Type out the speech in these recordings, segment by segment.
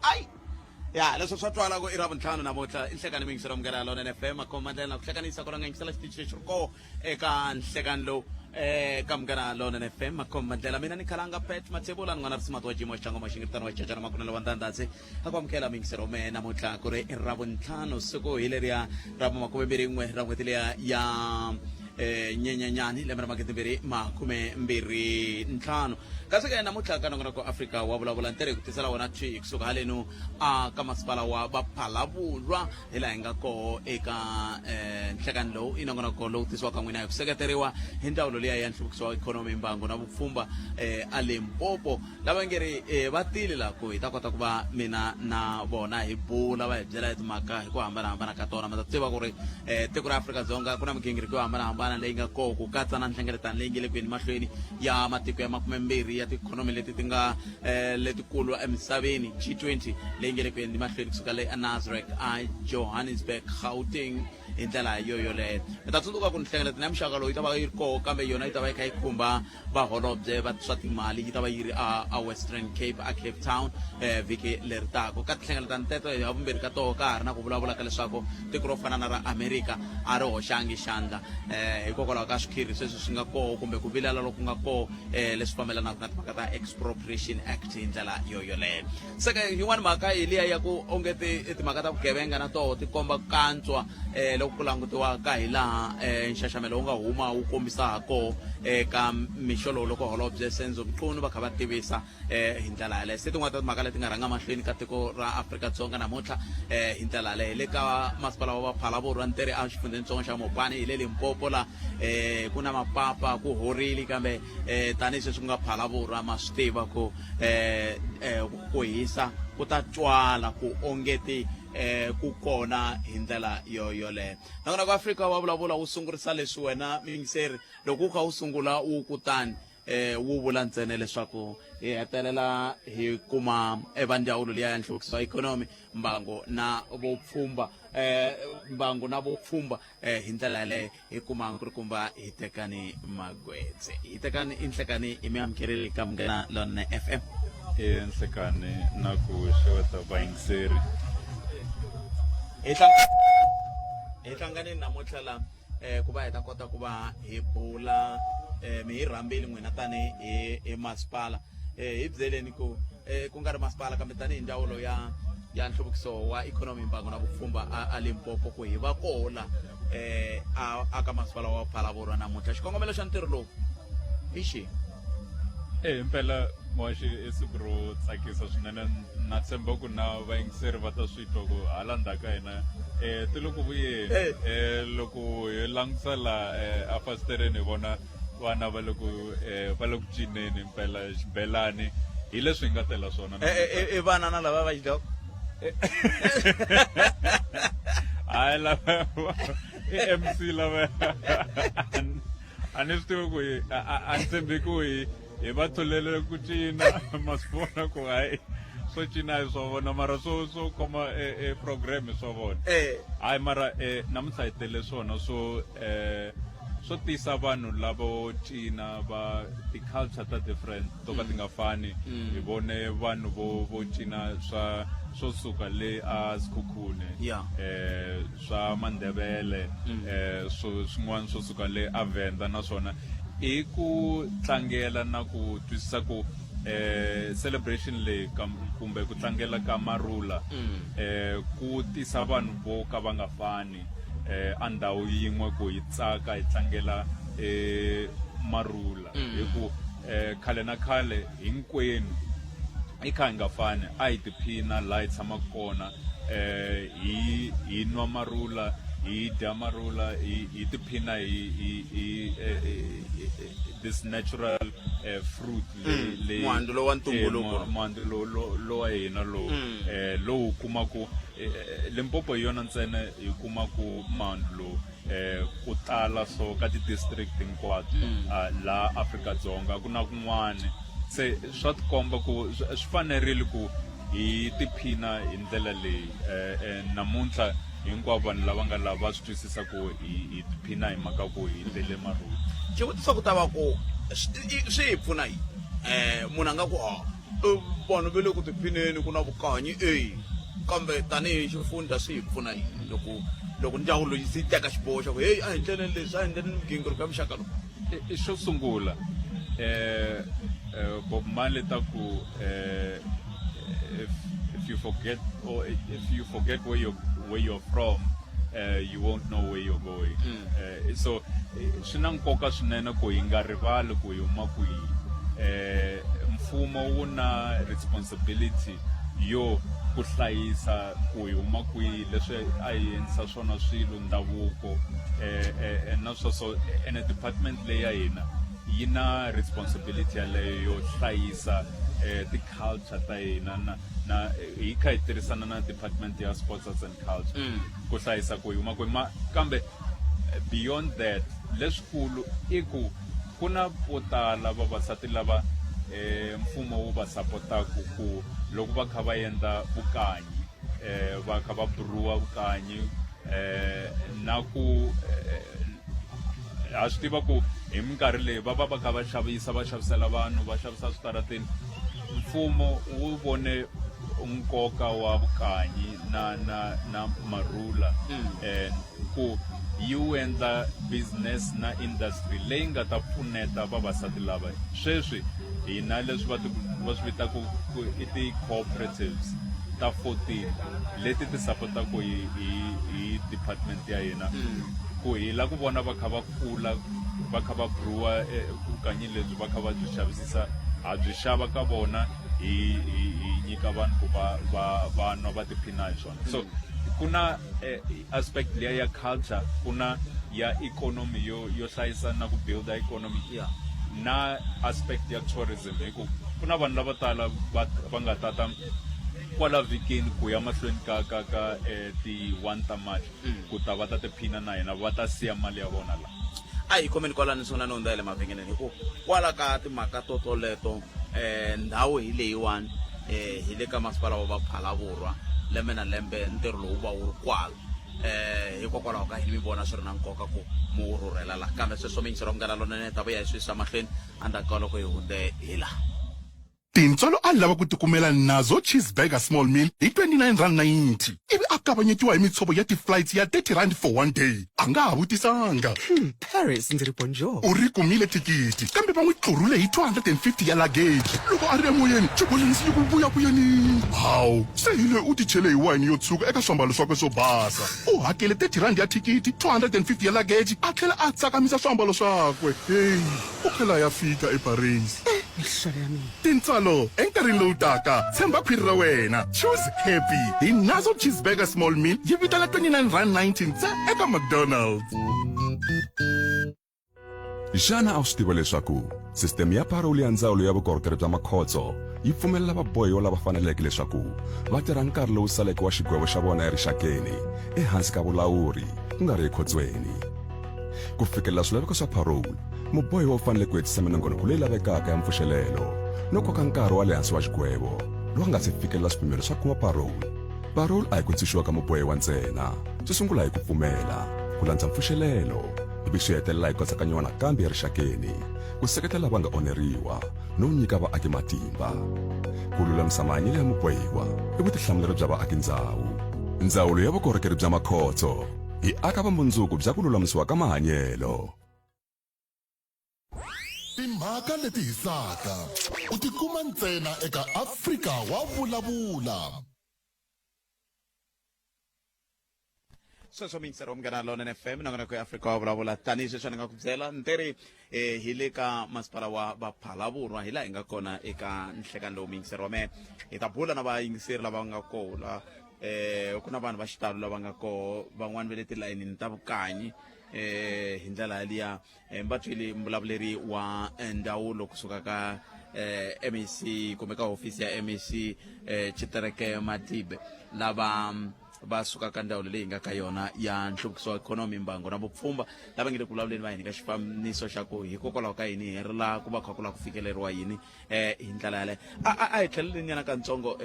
Ay! Ya, leswo swa twala ku Iravutlhanu namuntlha inhlekani mingiselo mukela lona NFM akhomandlela ku hlekanisa ku ranga ngisela xitichi lexi ko eka nhlekani lowu ka mukela lona NFM akhomandlela mina ni khalanga pet matsebula ni ngana risima to jimo xango maxingiritano wa chachana makunelo wa ndandatse akhomkela mingiselo me namuntlha ku ri Iravutlhanu siku hileriya ra 21 ra n'hweti leya ya nyenyanyani lembe ra 2025 kasi ke namuntlha ka nongona ko Africa wa vulavula ntere ku tisela wona thwi kusuka haleno ka masipala wa Baphalavulwa hi laha hi nga koho eka nhlekani lowu i nongona ko lowu tisiwaka n'wina hi ku seketeriwa hi ndzawulo leyi ya nhluvukiso wa ikhonomi mbango na vupfhumba a Limpopo lava nge ri va tile la ku hi ta kota ku va mina na vona hi bula va hi byela hi timhaka hi ku hambanahambana ka tona ma ta tiva ku ri tiko ra Afrika-Dzonga ku na migingiriko yo hambanahambana leyi nga koho ku katsa na nhlengeletano leyi nge le kweni mahlweni ya matiko ya 20 ya tiikhonomi leti ti nga letikulu emisaveni G20 leyi nge le kweni mahlweni kusuka le Nasrec Johannesburg Gauteng hi ndlela yoyoleyo mi ta tsundzuka ku nhlengeletano ya muxaka lowu yi ta va yi ri koho kambe yona yi ta va yi kha yi khumba vaholobye va swa timali yi ta va yi ri a Western Cape a Cape Town vhiki leri tako ka tinhlengeletano teto hi havumbirhi ka toho ka ha ri na ku vulavula ka leswaku tiko ro fana na ra America a ri hoxangi xandla hikokwalaho ka swikhirhi sweswi swi nga koho kumbe ku vilela loku nga koho leswi fambelanaka na timhaka ta Expropriation Act hi ndlela yoyoleyo seka yin'wana mhaka hi liya ya ku ongeti timhaka ta vugevenga na toho ti komba ku kantswa loko ku langutiwaka hi laha nxaxamelo wu nga huma wu kombisa koho eka mixolo loko holobye Senzo Mchunu va kha va tivisa hi ndlela yaleyo se tin'wana ta timhaka leti nga rhanga mahlweni ka tiko ra Afrika-Dzonga namuntlha hi ndlela yaleyo le ka masipala wa Baphalavulwa ntere a xifundzhenitsongo xa Mopani hi le Limpopo la ku na mapapa ku horile kambe tanihi sweswi ku nga Phalavulwa ma swi tiva ku ku hisa ku ta twala ku ongeti ku kona hi ndlela yoyoleyo nakona ku Afrika wa vulavula wu sungurisa leswi wena mingiseri loko u kha u sungula wu kutani wu vula ntsena leswaku hi hetelela hi kuma evandzawulo liya ya nhluvukiso wa ikhonomi mbango na vupfhumba hi ndlela yaleyo hi kuma ku ri kumba hi tekani magwetse hi tekani inhlekani i mi amukerile ka Mungena Lona FM nhlekani na ku xeweta vayingiseri hi hlanganini namuntlha la ku va hi ta kota ku va hi bula mi hi rhambile n'wina tani hi masipala hi byeleni ku nga ri masipala kambe tani hi ndzawulo ya nhluvukiso wa ikhonomi mbango na vupfhumba a Limpopo ku hi va kola aka masipala wa Baphalavulwa namuntlha xikongomelo xa ntirho lowu hi xi impela moxi i siku ro tsakisa swinene na tshemba ku na vayingiseri va ta swi twa ku hala ndzhaku ka hina ti loko vuyeni loko hi langutisa laha a fasistereni hi vona vana va le ku cineni impela xibelani hi leswi hi nga tela swona i vana na lava va xi dloko hayi lava i MC lava a ni swi tivi ku a ni tshembi ku hi va tholele ku cina ma swi vona ku hayi swo cina hi swa vona mara swo koma program swa vona hayi mara namuntlha hi tele swona swo tisa vanhu lavo cina va ti-culture ta different to ka ti nga fani hi vone vanhu vo cina swo suka le a Sekhukhune swa Mandebele swin'wana swo suka le a Venda naswona i ku tlangela na ku twisisa ku celebration leyi kumbe ku tlangela ka Marula ku tisa vanhu vo ka va nga fani a ndhawu yin'we ku hi tsaka hi tlangela Marula hi ku khale na khale hinkwenu hi kha hi nga fani a hi tiphina laha hi tshamaka kona hi nwa Marula hi dya Marula hi tiphina hi this natural fruit mwandlo lowa ntumbuluko mwandlo lo wa hina lowu kuma ku Limpopo hi yona ntsena hi kuma ku mandlo ku tala so ka ti-district hinkwato laha Afrika-Dzonga ku na kun'wana se swa tikomba ku swi fanerile ku hi tiphina hi ndlela leyi namuntlha hinkwavo vanhu lava nga lava swi twisisa ku hi tiphina hi mhaka ku hi tele Marula xivutiso ku ta va ku swi hi pfuna yini munhu a nga ku vanhu ve le ku tiphineni ku na vukanyi kambe tanihi xifundza swi hi pfuna yini loko ndyangu loyi si teka xiboho xa ku heyi a hi ndleleni leswi a hi ndleleni migingiriko ya muxaka lowu xo sungula Bob Marley ta ku if you forget where you're from you won't know where you're going so swi na nkoka swinene ku hi nga rivali ku hi huma kwihi mfumo wu na responsibility yo ku hlayisa ku hi huma kwihi leswi a hi endlisa swona swilo ndhavuko na sweswo ene department leyi ya hina yi na responsibility yaleyo yo hlayisa ti-culture ta hina na hi kha hi tirhisana na department ya sports arts and culture ku hlayisa ku hi huma kwihi kambe beyond that leswikulu i ku ku na vo tala vavasati lava mfumo wu va sapotaku ku loko va kha va endla vukanyi va kha va buruwa vukanyi na ku ha swi tiva ku hi minkarhi leyi va kha va xavisela vanhu va xavisa switarateni mfumo wu vone nkoka wa vukanyi na marula ku yi wu endla business na industry leyi nga ta pfuneta vavasati lava sweswi hi na leswi va swi vitaku i ti-cooperatives ta 14 leti ti sapotaku hi department ya hina ku hi la ku vona va kha va kula va kha va buruwa vukanyi lebyi va kha va byi xavisisa ha byi xava ka vona hi nyika vanhu ku va nwa va tiphina hi swona so ku na aspect leya ya culture ku na ya economy yo hlayisa na ku builda economy na aspect ya tourism hi ku na vanhu lava tala va nga tata kwala vhikini ku ya mahlweni ka ti-1 ta March ku ta va ta tiphina na hina va ta siya mali ya vona la a hi khomeni kwala ni sungula no hundza le mavhengeleni hi ku kwala ka timhaka totoleto ndhawu hi leyiwani hi le ka masipala wa Phalaborwa lembe na lembe ntirho lowu va wu ri kwala hikokwalaho ka hi mi vona swi ri na nkoka ku mu rhurhela la kambe sweswo mingisero mungana lonene ta vuya hi swi swa mahlweni endzhaku ka loko hi hunde hi la tintswalo a lava ku tikumela nazo cheeseburger small meal hi 29.90 ivi a kavanyetiwa hi mitshovo ya ti-flights ya 30 rand for one day a nga ha vutisanga Paris ndzi ri bonjour u ri kumile tikiti kambe va n'wi tlurhule hi 250 ya luggage loko a ri emoyeni xibolisi yi ku vuyavuyeni hawu se hi loyi u ti chele hi wayini yo tshuka eka swambalo swakwe swo basa u hakele 30 rand ya thikiti 250 ya luggage a tlhela a tsakamisa swambalo swakwe heyi u tlhela ya fika eparis mihlolo ya mina tintswalo enkarhini lowu taka tshemba khwiri ra wena choose happy hi nazo cheeseburger small meal yi vitana 29.90 ntsena eka McDonald's. Xana a swi tiva leswaku sisteme ya parole ya ndzawulo ya vukorhokeri bya makhotso yi pfumelela vabohiwa lava faneleke leswaku va tirha nkarhi lowu saleke wa xigwevo xa vona erixakeni ehansi ka vulawuri ku nga ri ekhotsweni ku fikelela swilaveko swa parole mubohiwa u fanele ku hetisa minongonoko leyi lavekaka ya mpfuxelelo no koka nkarhi wa le hansi wa xigwevo lowu nga si fikelela swipimelo swa kuma parole a hi ku ntshunxiwa ka mubohiwa ntsena swi sungula hi ku pfumela ku landza mpfuxelelo ivi swi hetelela hi katsakanyiwa nakambe erixakeni ku seketela lava nga onheriwa no nyika vaaki matimba ku lulamisa mahanyelo ya mubohiwa i vutihlamuleri bya vaaki ndzawulo ya vukorhokeri bya makhotso hi aka vumundzuku bya ku lulamisiwa ka mahanyelo. Timhaka leti hisaka u tikuma ntsena eka Afrika wa vulavula. sweswo mingisero mungana lonene FM nongonoko ya Afrika wa vulavula tanihi sweswi ni nga ku byela nteri hi le ka masipala wa Phalaborwa hi laha hi nga kona eka nhlekani lowu mingisero wa mehe hi ta bula na vayingiseri lava nga kona ku na vanhu va xitalo lava nga koho van'wani va le tilayinini ta vukanyi hi ndlela yaliya va twile mbulavuleri wa ndawulo kusuka ka MEC kumbe ka hofisi ya MEC Chitereke Matibe lava va suka ka ndhawu leyi nga ka yona ya nhluvukiso wa ikhonomi mbango na vupfhumba lava nge le ku vulavuleni va yini ka xifaniso xa ku hikokwalaho ka yini hi ri la ku va kha ku la ku fikeleriwa yini hi ndlela yaleyo a hi tlheleleni nyana katsongo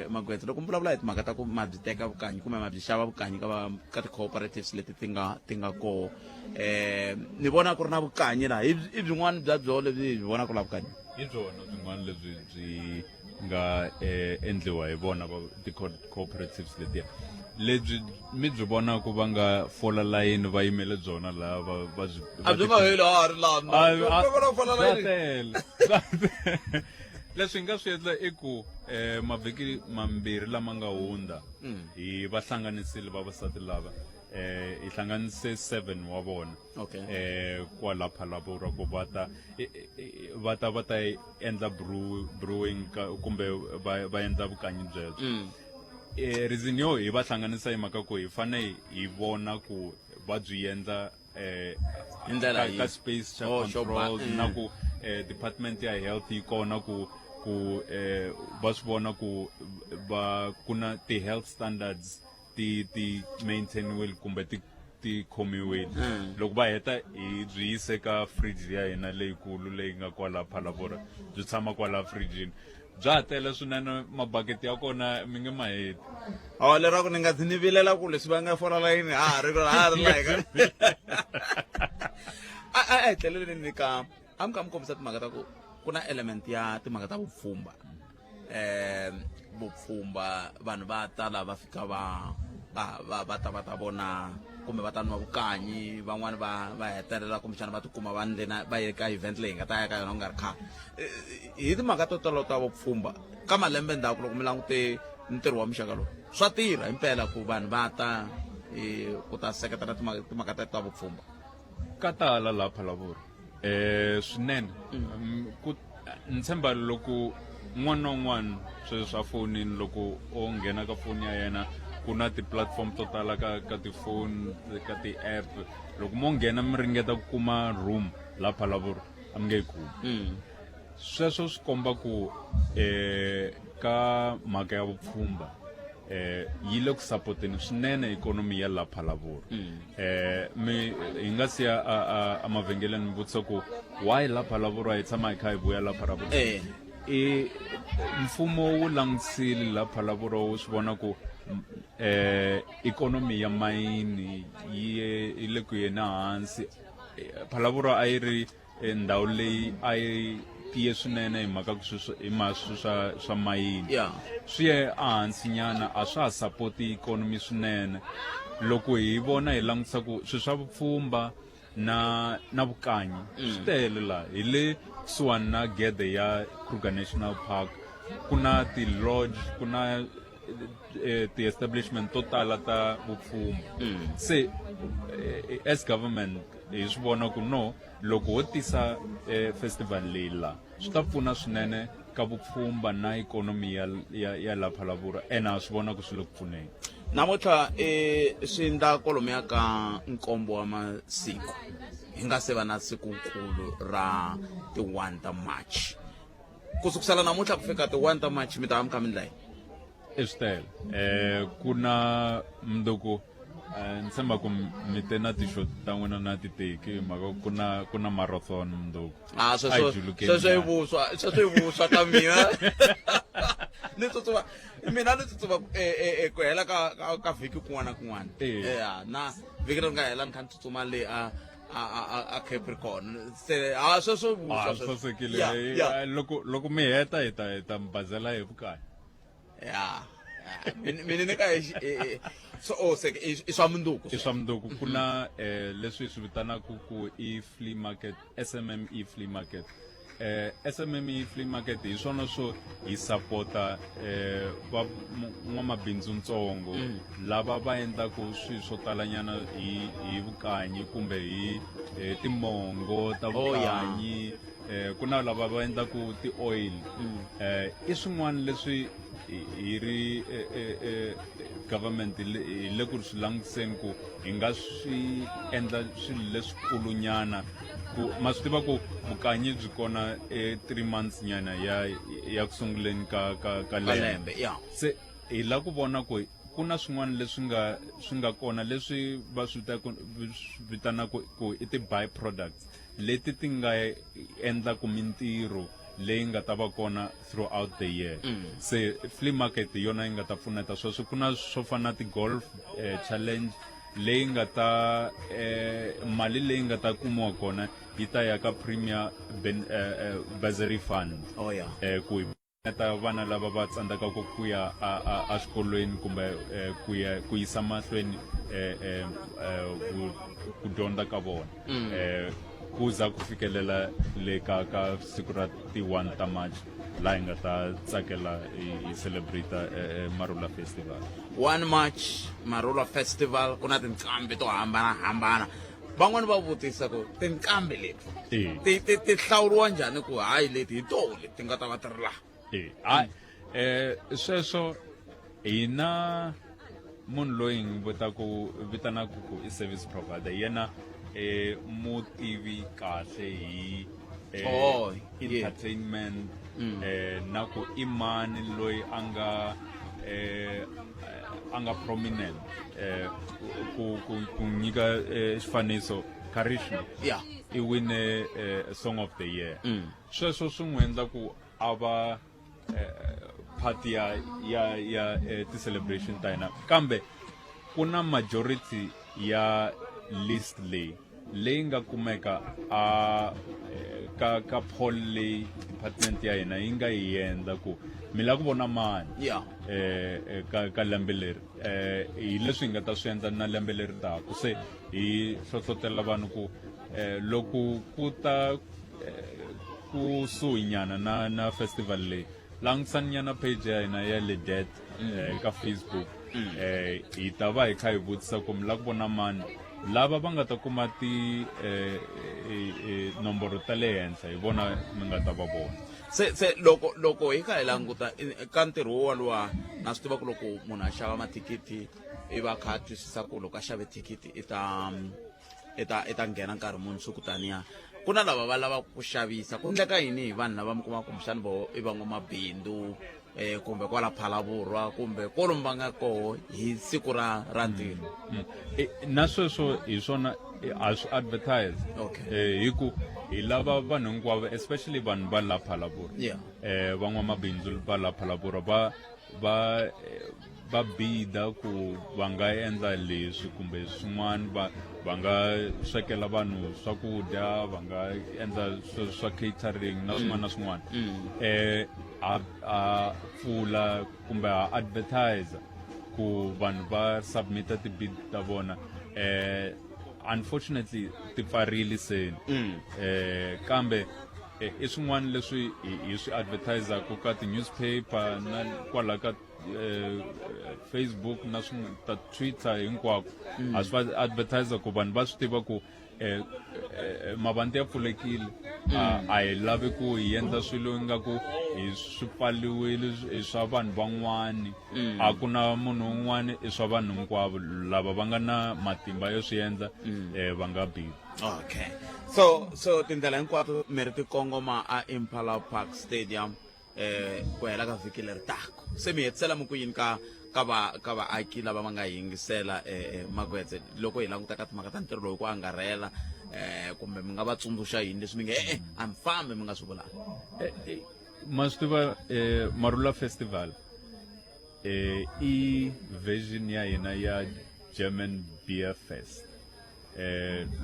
Magwetsi loko mi vulavula hi timhaka ta ku ma byi teka vukanyi kumbe ma byi xava vukanyi ka ti-cooperatives leti ti nga koho ni vona ku ri na vukanyi laha i byin'wana bya byoho lebyi hi byi vona ku la vukanyi hi byona byin'wana lebyi byi nga endliwa hi vona ti-cooperatives letiya lebyi mi byi vona ku va nga fola layini va yimele byona laha va a byi nga heli ha ri laha leswi hi nga swi endla i ku mavhiki mambirhi lama nga hundza hi va hlanganisile vavasati lava hi hlanganise 7 wa vona kwala Phalaborwa ku va ta endla brewing kumbe va endla vukanyi byebyo reason yo hi va hlanganisa hi mhaka ku hi fane hi vona ku va byi endla ka space xa control na ku department ya health yi kona ku va swi vona ku ku na ti-health standards ti maintainiwile kumbe ti khomiwile loko va heta hi byi yise ka fridge ya hina leyikulu leyi nga kwala Phalaborwa byi tshama kwala fridgini bya tele swinene mabaketi ya kona mi nge ma heti leraku ni nga ni vilela ku leswi va nga fola layini ha ri like a hi tlheleleni a mi kha mi kombisa timhaka ta ku ku na element ya timhaka ta vupfhumba vanhu va tala va fika va ta vona kumbe va ta nwa vukanyi van'wani va hetelela kumbexana va tikuma va ye ka event leyi nga ta ya ka yona ku nga ri khale hi timhaka to tolo ta vupfhumba ka malembe ndzhaku loko mi langute ntirho wa muxaka lowu swa tirha himpela ku vanhu va ta ku ta seketela timhaka ta vupfhumba ka tala laha Phalaborwa swinene ni tshemba loko n'wana na un'wana sweswi swa fonini loko o nghena ka foni ya yena ku na ti-platform to tala ka tifoni ka ti-app loko mo nghena mi ringeta ku kuma room laha Phalaborwa a mi nge yi kumi sweswo swi komba ku ka mhaka ya vupfhumba yi le ku sapoteni swinene ikonomi ya laha Phalaborwa hi nga siya a mavhengeleni mi vutisa ku why laha Phalaborwa hi tshama hi kha hi vuya laha Phalaborwa mfumo wu langutisile laha Phalaborwa wu swi vona ku ikonomi ya mayini yi le ku yena hansi Phalaborwa a yi ri ndhawu leyi a yi tiye swinene hi mhaka ku hi swa mayini swi ye ehansi nyana a swa ha sapoti ikonomi swinene loko hi vona hi langutisa ku swi swa vupfhumba na vukanyi swi tele laha hi le kusuhani na gede ya Kruger National Park ku na ti-lodge ku na ti-establishment to tala ta vupfhumba se as government hi swi vona ku no loko ho tisa festival leyi laha swi ta pfuna swinene ka vupfhumba na ikonomi ya laha Phalaborwa ha swi vona ku swi le ku pfuneni namuntlha swi ndla kolomoya ka 7 wa masiku hi nga se va na sikunkulu ra ti-1 ta March ku sukusela namuntlha ku fika ti-1 ta March mi ta va mi kha mi ndla yini swi tele ku na mundzuku ni tshemba ku mi te na ti-shot ta n'wina na titeki mhaka ku na marathon mundzuku sweswo hi vuswa ka mina ni tsutsuma ku hela ka vhiki kun'wana na kun'wana na vhiki ri nga hela ni kha ni tsutsuma leyi a Capricorn se sweswo sasekile loko mi heta hi ta mi bazela hi vukahi mina ni ka i swa mundzuku ku na leswi hi swi vitanaka ku flea market SMME flea market SMME flea market hi swona swo hi sapota n'wamabindzu ntsongo lava va endlaka swilo swo talanyana hi vukanyi kumbe hi timongo ta vukanyi ku na lava va endlaka ti-oil i swin'wana leswi hi ri government hi le ku swi langutiseni ku hi nga swi endla swilo leswikulunyana ma swi tiva ku vukanyi byi kona 3 months nyana ya ku sunguleni ka lembe se hi la ku vona ku ku na swin'wana leswi nga kona leswi va swi vitanaka ku i ti-byproducts leti ti nga endlaku mintirho leyi nga ta va kona throughout the year. Se flea market yona yi nga ta pfuneta sweswo. Ku na swo fana na ti-golf challenge leyi nga ta mali leyi nga ta kumiwa kona yi ta ya ka Premier Bursary Fund. Oh yeah. Ku ta vana lava va tsandzekaka ku ya a xikolweni kumbe ku yisa mahlweni ku dyondza ka vona ku za ku fikelela le ka siku ra ti-1 ta March laha hi nga ta tsakela hi celebrate Marula Festival. 1 March Marula Festival ku na tinqambi to hambanahambana. Van'wani va vutisa ku tinqambi leti ti hlawuriwa njhani ku hayi leti hi tona leti nga ta va ti ri laha? Sweswo hina munhu loyi vitanaka ku i service provider yena mutivi kahle hi entertainment na ku imani loyi anga prominent ku nyika xifaniso Karishma i wine song of the year. Sweswo swi n'wi endla ku ava party ya ti-celebration ta hina kambe ku na majority ya list leyi nga kumeka ka poll leyi department ya hina yi nga yi endla ku mi la ku vona mani ka lembe leri hi leswi hi nga ta swi endla na lembe leri taka. Se hi hlohlotela vanhu ku loko ku ta kusuhinyana na festival leyi langutisani nyana page ya hina ya Ledet ka Facebook hi ta va hi kha hi vutisa ku mi la ku vona mani lava va nga ta kuma ti nomboro ta le henhla hi vona mi nga ta va vona. Se loko hi kha hi languta ka ntirho wo walowa na swi tiva ku loko munhu a xava mathikithi i va kha a twisisa ku loko a xave thikithi i ta nghena nkarhi munhu sukutaniya. Ku na lava va lava ku xavisa ku endleka yini hi vanhu lava mi kuma kumbexani i van'wamabindzu kumbe kwala Phalaborwa kumbe kwalomu va nga koho hi siku ra ntirho. Na sweswo hi swona a swi advertise hi ku hi lava vanhu hinkwavo especially vanhu va la Phalaborwa van'wamabindzu va la Phalaborwa va bida ku va nga endla leswi kumbe swin'wana va nga swekela vanhu swakudya va nga endla swa catering na swin'wana na swin'wana a pfula kumbe a advertise ku vanhu va submita ti-bid ta vona. Unfortunately ti pfarile se kambe i swin'wana leswi hi swi advertisaku ka ti-newspaper na kwala ka Facebook na ta Twitter hinkwako a swi va advertisa ku vanhu va swi tiva ku mavanti ya pfulekile a hi lavi ku hi endla swilo ingaku hi swi pfaliwile i swa vanhu van'wani a ku na munhu un'wani i swa vanhu hinkwavo lava va nga na matimba yo swi endla va nga biwa. Okay, so tindlela hinkwato mi ri tikongoma a Impala Park Stadium ku hela ka vhiki leri taka. Se mi hetisela mi ku yini ka vaaki lava va nga yingisela Magwetse loko hi languta ka timhaka ta ntirho lowu ku angarhela kumbe mi nga va tsundzuxa yini leswi mi nge a mi fambi mi nga swi vulanga? Ma swi tiva Marula Festival i version ya hina ya German Beer Fest.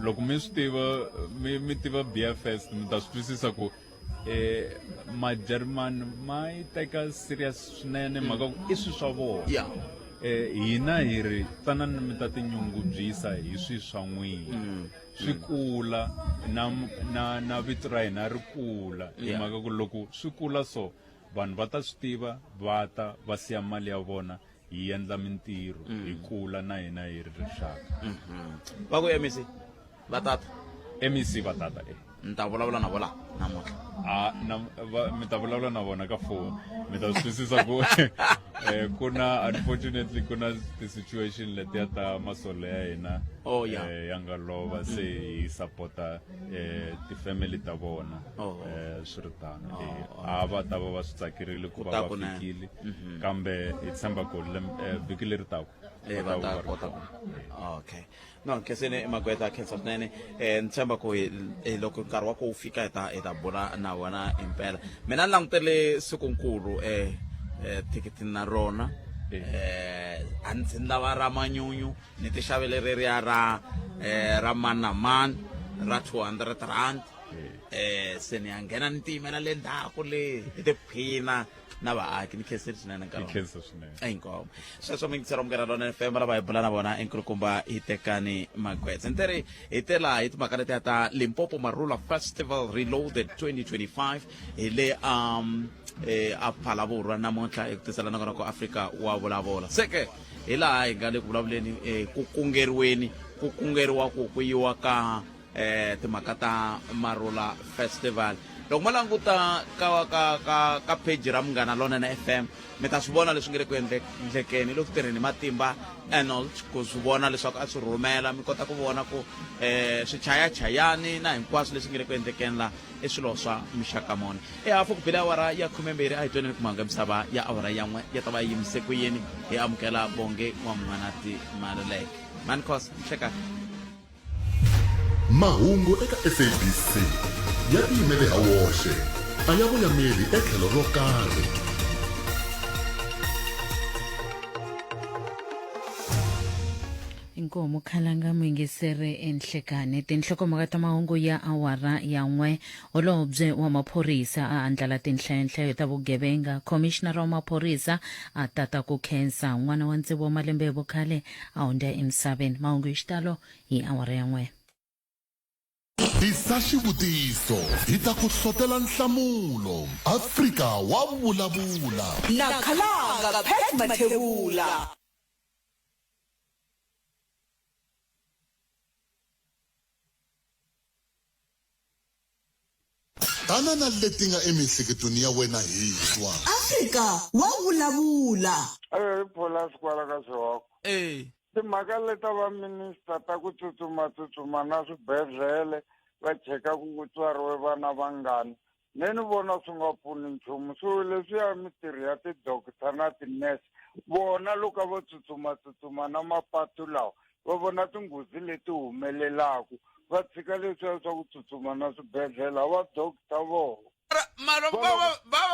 Loko mi swi tiva mi tiva Beer Fest mi ta swi twisisa ku ma-German ma yi teka serious swinene mhaka ku i swi swa vona. Hina hi ri tsanani mi ta tinyungubyisa hi swi swa n'wina swi kula na vito ra hina ri kula hi mhaka ku loko swi kula so vanhu va ta swi tiva va ta va siya mali ya vona hi endla mintirho hi kula na hina hi ri rixaka. Va ku MEC vatata MEC vatata ni ta vulavula na vona namuntlha mi ta vulavula na vona ka phone mi ta swi twisisa ku kuna unfortunately kuna the situation letiya ta masole ya hina Oh, yeah. ya nga lova se hi supporta ti family ta vona swi ri tano a va ta va swi tsakerile ku va va fikile kambe hi tshemba ku vhiki leri taka va ta kota ku okay no kesene magweta khensa swinene ni tshemba ku loko nkarhi wa ku wu fika hi ta bula na wona impela mina ni langutele sikunkulu thikithi na rona a ni ndzi lava ra manyunyu ni ti xavele reriya ra mani na mani ra 200 rand se ni ya nghena ni tiyimela le ndzhaku le hi tiphina na vaaki ni khenseli swinene inkomo sweswo mi ngisera mugera lona FM lava hi bula na vona enkulukumba hi tekani magwetsa ni teri hi te laha hi timhaka letiya ta Limpopo Marula Festival Reloaded 2025 hi le a Phalaborwa namuntlha hi ku tisela nongonoko Africa wa vulavula seke hi laha hi nga le ku vulavuleni ku kungeriwa ku yiwa ka timhaka ta Marula Festival loko ma languta ka page ra Munghana Lonene FM mi ta swi vona leswi nga le ku endlekeni loko tirheni matimba Arnold ku swi vona leswaku a swi rhumela mi kota ku vona ku swichayachayani na hinkwaswo leswi nga le ku endlekeni la i swilo swa mixaka mone hafu ku bile awara ya 12 a hi tweneni ku mahungu ya misava ya awara yan'we ya ta va yimise ku yini hi amukela bonge wa Mwanati Maluleke mankos cheka mahungu eka SABC ya tiyimele ha woxe a ya voyameli etlhelo ro karhi inkomo khalanga mwingiseri enhlekani tinhlokomhaka ta mahungu ya awara yan'we holobye wa maphorisa a andlala tinhlayohlayo ta vugevenga commissioner wa maphorisa a tata ku khensa n'wana wa ntsevu wa malembe ya vukhale a hundza emisaveni mahungu hi xitalo hi awara yan'we tisa xivutiso hi ta ku hlotela nhlamulo Afrika wa vulavula na khalanga Pat Mathebula tanana leti nga emihleketweni ya wena hi twa Afrika wa vulavula phola swikwala ka swihoko timhaka leta va minista ta ku tsutsuma na swibedhlele va cheka ku tswariwe vana vangani ni vona swi nga pfuni nchumu so leswiya mitirho ya tidokita na tinese vona loko vo tsutsuma na mapatu lawa va vona tinghozi leti humelelaku va tshika leswiya swa ku tsutsuma na swibedhlele va dokita vona mara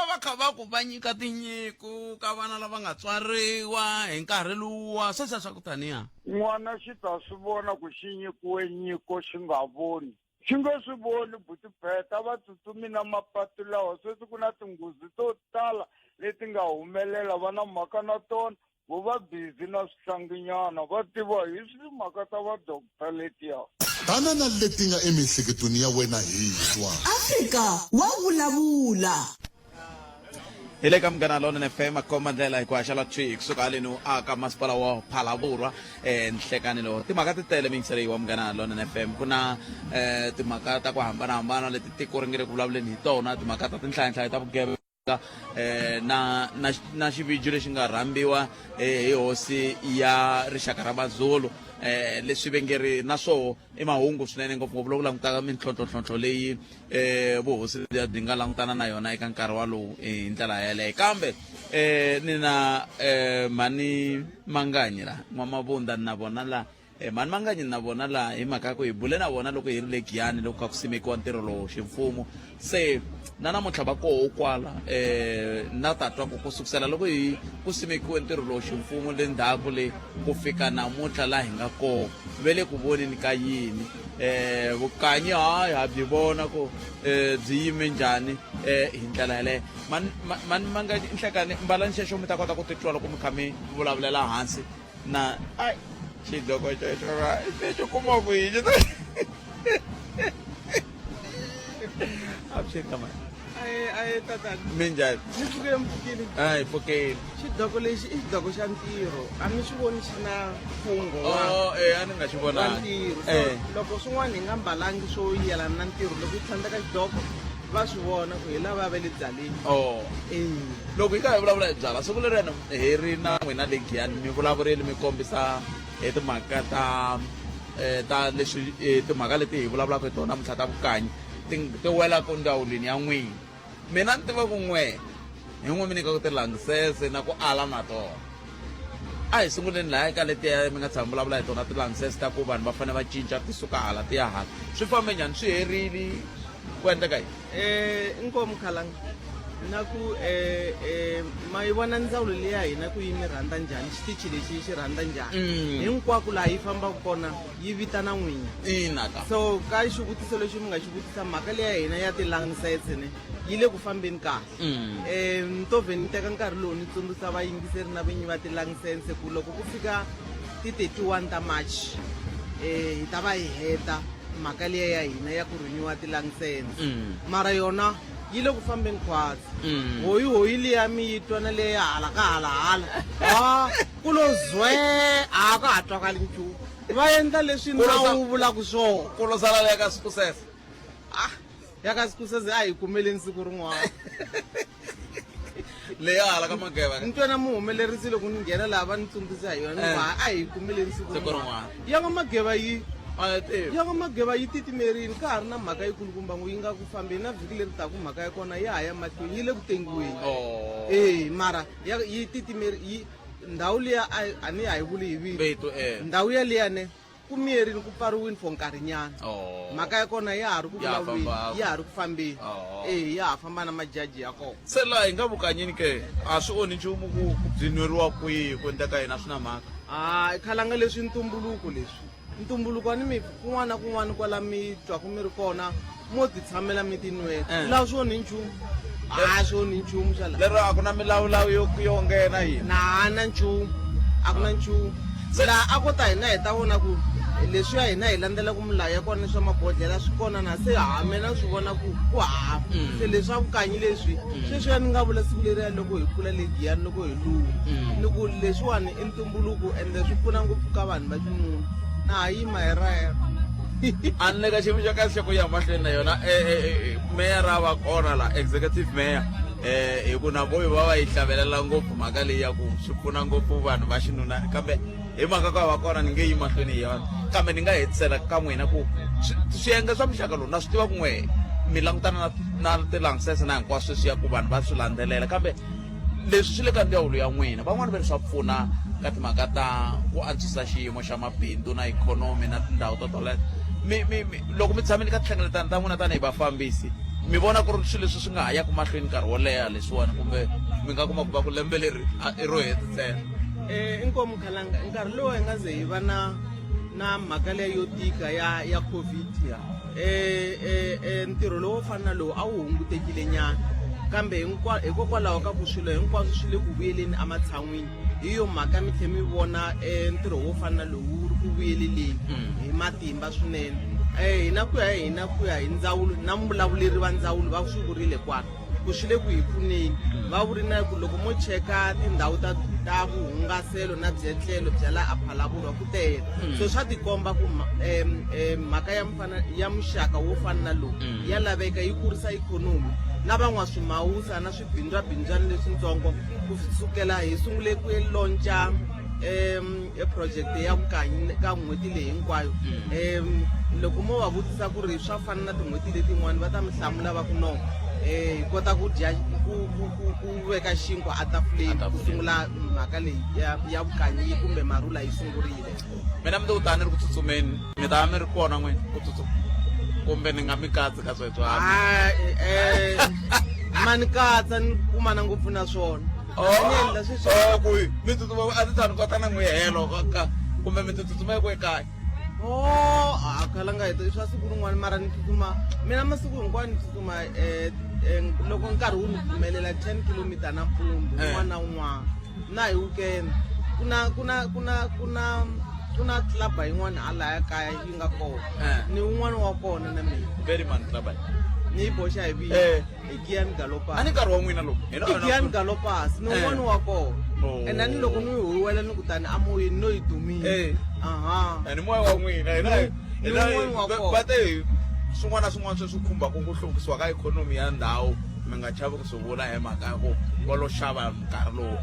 va kha va ku va nyika tinyiko ka vana lava nga tswariwa hi nkarhi luwa sweswiya swa ku taniya n'wana xi ta swi vona ku xi nyikiwe nyiko xi nga voni xi nge swi voni butibeta va tsutsumi na mapatu lawa sweswi ku na tinghozi to tala leti nga humelela va na mhaka na tona vo va bizi na swihlanginyana va tiva hi swimhaka ta vadokita letiya tanana leti nga emihleketweni ya wena hi twa Afrika wa vulavula hi le ka Munghana Lonene FM akoma ndlela hi ku haxa la twi kusuka haleni aka masipala wa Phalaborwa nhlekani lo timhaka ti tele mingiseri wa Munghana Lonene FM ku na timhaka ta ku hambanahambana leti tiko ri nga le ku vulavuleni hi tona timhaka ta tinhlayanhlayo ta vugevenga na xivijo lexi nga rhambiwa hi hosi ya rixaka ra maZulu leswi vengeri na swo i mahungu swinene ngopfungopfu loko langutaka mintlhontlhontlhontlho leyi vuhosi byi nga langutana na yona eka nkarhi walowu hi ndlela yaleyo kambe ni na Mani Manganyi la n'wamabunda na vona la Mani Manganyi na vona la hi mhaka ya ku hi bule na vona loko hi ri le Giyani loko ka ku simekiwa ntirho lowu ximfumo se na namuntlha va koho kwala na tatwa ku kusukisela loko hi ku simekiwe ntirho lowu ximfumo le ndhaku le ku fika namuntlha laha hi nga koho ve le ku voneni ka yini vukanyi ha byi vona ku byi yime njhani hi ndlela yaleyo Mani Manganyi nhlekani mbala ni xexo mi ta kota ku titwa loko mi kha mi vulavulela hansi na ai xidoko xexo kuma ku yini avuxeni mani Aye tatana. minjhani Ni pfuke mpfukile. hayi pfukeni Xidoko lexi i xidoko xa ntirho. A mi swi voni xi na mfungho a ni nga xi wa vonangi ntirho. So, loko swin'wana hi nga mbalangi swo yelana na ntirho loko hi tsandzeka xidoko va swi vona ku hi lava va le byaleni loko hi ka hi vulavula hi byala siku leriyani hi ri na n'wina le Giyani mi vulavurile mi kombisa timhaka ta leswi timhaka leti hi vulavulaka hi tona mintlha ta vukanyi ti wela ku ndzawulweni ya n'wina mina ni tiva ku n'we hi n'we mi nyika ku tilangsese na ku ala na tona a hi sunguleni laha eka letiya mi nga tshama vulavula hi tona tilangsese ta ku vanhu va fanele va cinca ti suka hala ti ya hala swi fambe njhani swi herile ku endleka yini inkomu khalanga na ku ma yi vona ndzawulo leyi ya hina ku yi mi rhandza njhani xitichi lexi xi rhandza njhani hinkwako laha yi fambaka kona yi vitana n'wina ina ka so ka xivutiso lexi mi nga xi vutisa mhaka leyi ya hina ya tilangsese ne yi le ku fambeni kahle ntovhe ni teka nkarhi lowu ni tsundzuxa vayingiseri na vinyi va tilangsese ku loko ku fika ti-31 ta march hi ta va hi heta mhaka leyi ya hina ya ku renyiwa tilangsese mara yona yi le ku fambeni khwatsi hoyi liya mi yi twa na leyi hala ka hala ku lo zwe a ka ha twakali nchumu va endla leswi nawu vulaka swona ku lo sala leya ka siku sese ya ka siku sese a hi kumeleni siku rin'wana leya hala ka Mageba ni twa na muhumelerisi loko ni nghena laha va ni tsundzuxa hi yona a hi kumeleni siku rin'wana ya ka Mageba ya ka Mageba yi titimerini ka ha ri na mhaka yi kulukumba yi nga ku fambeni na vhiki leri taku mhaka ya kona ya ha ya mahlweni yi le ku tengiweni mara yi titimeri ndhawu liya a ni ha yi vuli hi vito ndhawu yaliyane ku miyerini ku pfariwini for nkarhinyana mhaka ya kona ya ha ri ku vulavuleni ya ha ri ku fambeni ya ha famba na majaji ya kona se laha hi nga vukanyini ke a swi onhi nchumu ku byinweriwa kwihi ku endleka hina swi na mhaka khalanga leswi ntumbuluko leswi ntumbuluko ni mi kun'wana na kun'wana kwala mi twaku mi ri kona mo ti tshamela mi tinwela laha swi onhi nchumu swi onhi nchumu swa lero a ku na milawulawu yo nghena hina na nchumu a ku na nchumu laha a ko ta hina hi ta vona ku leswi ya hina hi landzela ku milawu ya kona swa mabodhlela swi kona na se mina swi vona ku hava se leswi a vukanyi leswi sweswiya ni nga vula siku leriya loko hi kula le Giyani loko hi luwa ni ku leswiwani i ntumbuluko ende swi pfuna ngopfu ka vanhu va xinuna na ha yima hi rero a ni le ka xiyimo xa kahle xa ku ya mahlweni na yona meyara va kona la executive mayor hi ku na voyi va yi hlavelela ngopfu mhaka leyi ya ku swi pfuna ngopfu vanhu va xinuna kambe hi mhaka ka va kona ni nge yi mahlweni hi yona kambe ni nga hetisela ka n'wina ku swiyenge swa muxaka lowu na swi tiva ku n'we mi langutana na tilangsese na hinkwaswo sweswi ya ku vanhu va swi landzelela kambe leswi swi le ka ndzawulo ya n'wina van'wana va ri swa pfuna ka timhaka ta ku antswisa xiyimo xa mabindzu na ikhonomi na tindhawu to toleto loko mi tshameni ka tihlengeletano ta n'wina tanihi vafambisi mi vona ku ri swilo leswi swi nga ha yaku mahlweni nkarhi wo leha leswiwani kumbe mi nga kuma ku va ku lembe leri i ro hetisela inkomu khalanga nkarhi lowu hi nga ze hi va na mhaka leya yo tika ya COVID ntirho lowo fana na lowu a wu hungutekile nyana kambe hikokwalaho ka ku swilo hinkwaswo swi le ku vuyeleni ematshan'wini hi yo mhaka mi tlhe mi vona ntirho wo fana na lowu wu ri ku vuyeleleni hi matimba swinene hina ku ya hi ndzawulo na muvulavuleri va ndzawulo va swi vurile kwala ku swi le ku hi pfuneni va vuri na ku loko mo cheka tindhawu ta vuhungaselo na byetlelo bya la aPhalaborwa ku tele so swa tikomba ku mhaka ya muxaka wo fana na lowu ya laveka yi kurisa ikhonomi na van'waswimawusa na swibindzwabindzwana leswintsongo ku sukela hi sungule ku loncha project ya vukanyi ka n'hweti leyi hinkwayo loko mo va vutisa ku ri swa fana na tin'hweti letin'wana va ta mi hlamula va ku no hi kota ku dya ku veka xinkwa atafuleni ku sungula mhaka leyi ya vukanyi kumbe marhula yi sungurile mina mi to ta ni ri ku tsutsumeni mi ta mi ri kona n'wina ku tsutsuma kumbe ni nga mi katsi ka sweswo ma ni katsa ni kumana ngopfu na swona mi tsutsuma a ti tshani kota na n'wi helo kumbe mi ti tsutsuma ku ekaya khalanga hi swa siku rin'wana mara ni tsutsuma mina masiku hinkwayo ni tsutsuma loko nkarhi wu ni pfumelela 10 kilometer nampundzu un'wana na un'wana na hi weekend ku na tlaba yin'wana halaya kaya yi nga kona ni un'wana wa kona na mina very man tlaba ni yi boxa hi vito i Giyani Galopas a ni nkarhi wa n'wina lowu i Giyani Galopas ni un'wana wa kona ene ni loko ni huwela ni kutani amoyeni no yi dumile ni moya wa n'wina ni un'wana wa kona swin'wana na swin'wana sweswi khumbaka ku hluvukisiwa ka ikhonomi ya ndhawu mi nga chavi ku swi vula hi mhaka ya ku va lo xava nkarhi lowu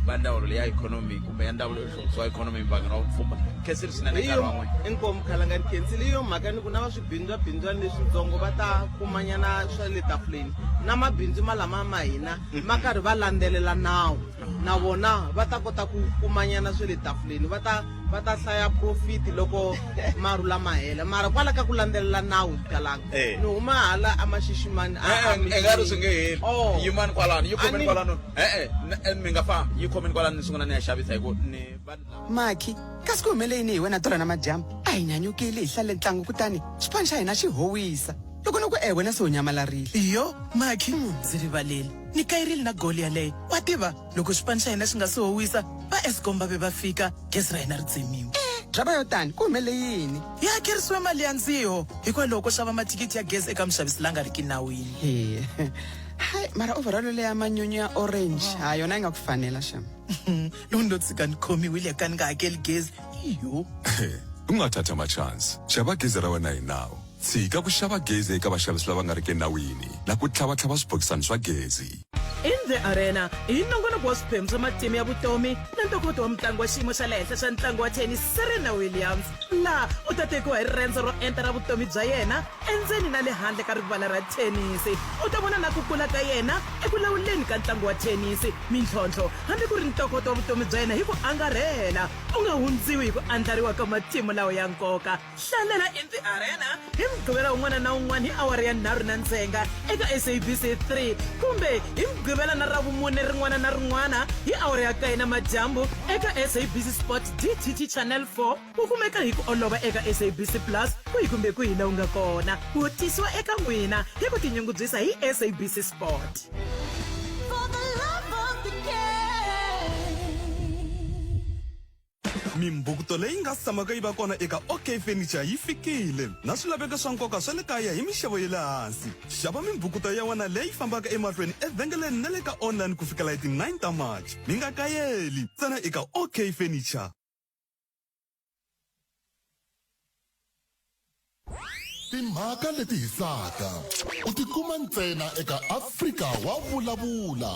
va ndawulo leya ikhonomi kumbe ya ndawulo yo hluvukisiwa ikhonomi mbangano wa vupfhumba khensile swinene nkarhi wan'we inkomu khalangani khensile hi yo mhaka ni ku na va swibindzwabindzwana leswitsongo va ta kumanyana swa le tafuleni na mabindzu malama ma hina ma karhi va landzelela nawu na vona va ta kota ku kumanyana swa le tafuleni va ta hlaya profit loko marhula ma hela mara kwala ka ku landzelela nawu kalanga ni huma hala a maxiximani nga ri swi nge heli yimani kwalano yi khomeni kwalano mi nga fambi yi khomeni kwalano ni sungula ni ya xavisa hi ku ni Maki kasi ku humelele yini hi wena tolo na madyambu a hi nyanyukile hi hlale ntlangu kutani xipano xa hina xi howisa loko ni ku wena se u nyamalarile iyo Maki ndzi rivaleli ni kayirile na goli yaleyo wa tiva loko xipano xa hina xi nga si howisa va Eskom va ve va fika gezi ra hina ri tsemiwa draba yo tani ku humelele yini yi hakerisiwe mali ya ndziho hikwalaho ko xava mathikithi ya gezi eka muxavisi la nga ri ki nawini hayi mara overall leya manyonyo ya orange ha yona yi nga ku fanela xa loko ndo tshika ni khomiwile ka ni nga hakeli gezi iyo u nga tata machansi xava gezi ra wena hi nawu tshika ku xava gezi eka vaxavisi lava nga ri ke nawini na ku tlhavatlhava swibokisani swa gezi in the arena hi nongonoko wa swiphemu swa matimu ya vutomi na ntokoto wa mutlangi wa xiyimo xa le henhla xa ntlangu wa tennis Serena Williams laha u ta tekiwa hi riendzo ro enta ra vutomi bya yena endzeni na le handle ka rivala ra thenisi u ta vona na ku kula ka yena eku lawuleni ka ntlangu wa thenisi mintlhontlho hambi ku ri ntokoto wa vutomi bya yena hi ku angarhela u nga hundziwi hi ku andlariwa ka matimu lawa ya nkoka hlalela in the arena hi mugqivela un'wana na un'wana hi awara ya 3:30 eka SABC 3 kumbe hi mugqivela na ravumune rin'wana na rin'wana hi awara ya kaye na madyambu eka SABC Sport DTT Channel 4 ku kumeka hi ku olova eka SABC Plus kwihi kumbe kwihi laha u nga kona ku tisiwa eka n'wina hi ku tinyungubyisa hi SABC Sport. Mimbukuto leyi nga samaka yi va kona eka OK Furniture yi fikile na swilaveko swa nkoka swa le kaya hi mixavo ya le hansi xava mimbukuto ya wena leyi fambaka emahlweni evhengeleni na le ka online ku fikela hi ti 9 ta March mi nga kayeli ntsena eka OK Furniture. Timhaka leti hisaka u tikuma ntsena eka Afrika wa vulavula.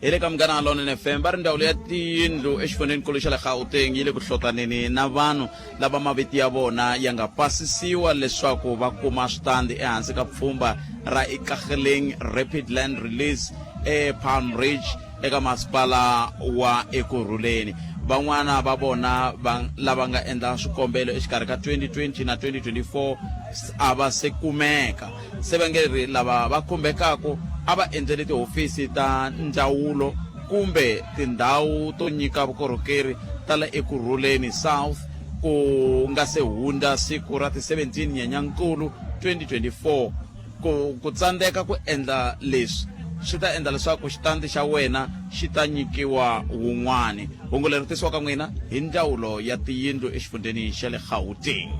Ile ka Munghana Lonene FM va ri ndawulo ya tiyindlu exifundzeninkulu xa le Gauteng yi le ku hlotaneni na vanhu lava maviti ya vona ya nga pasisiwa leswaku va kuma switandi ehansi ka pfhumba ra Ikageng Rapid Land Release ePalm Ridge eka masipala wa Ekurhuleni. Van'wana va vona lava nga endla swikombelo exikarhi ka 2020 na 2024 a va se kumeka. Se va nge ri lava va khumbekako a va endzele tihofisi ta ndzawulo kumbe tindhawu to nyika vukorhokeri ta le Ekurhuleni South ku nga se hundza siku ra ti 17 Nyenyankulu 2024 ku tsandzeka ku endla leswi swi ta endla leswaku xitandi xa wena xi ta nyikiwa wun'wani. Hungu leri tisiwa ka n'wina hi ndzawulo ya tiyindlu exifundzeni xa le Gauteng.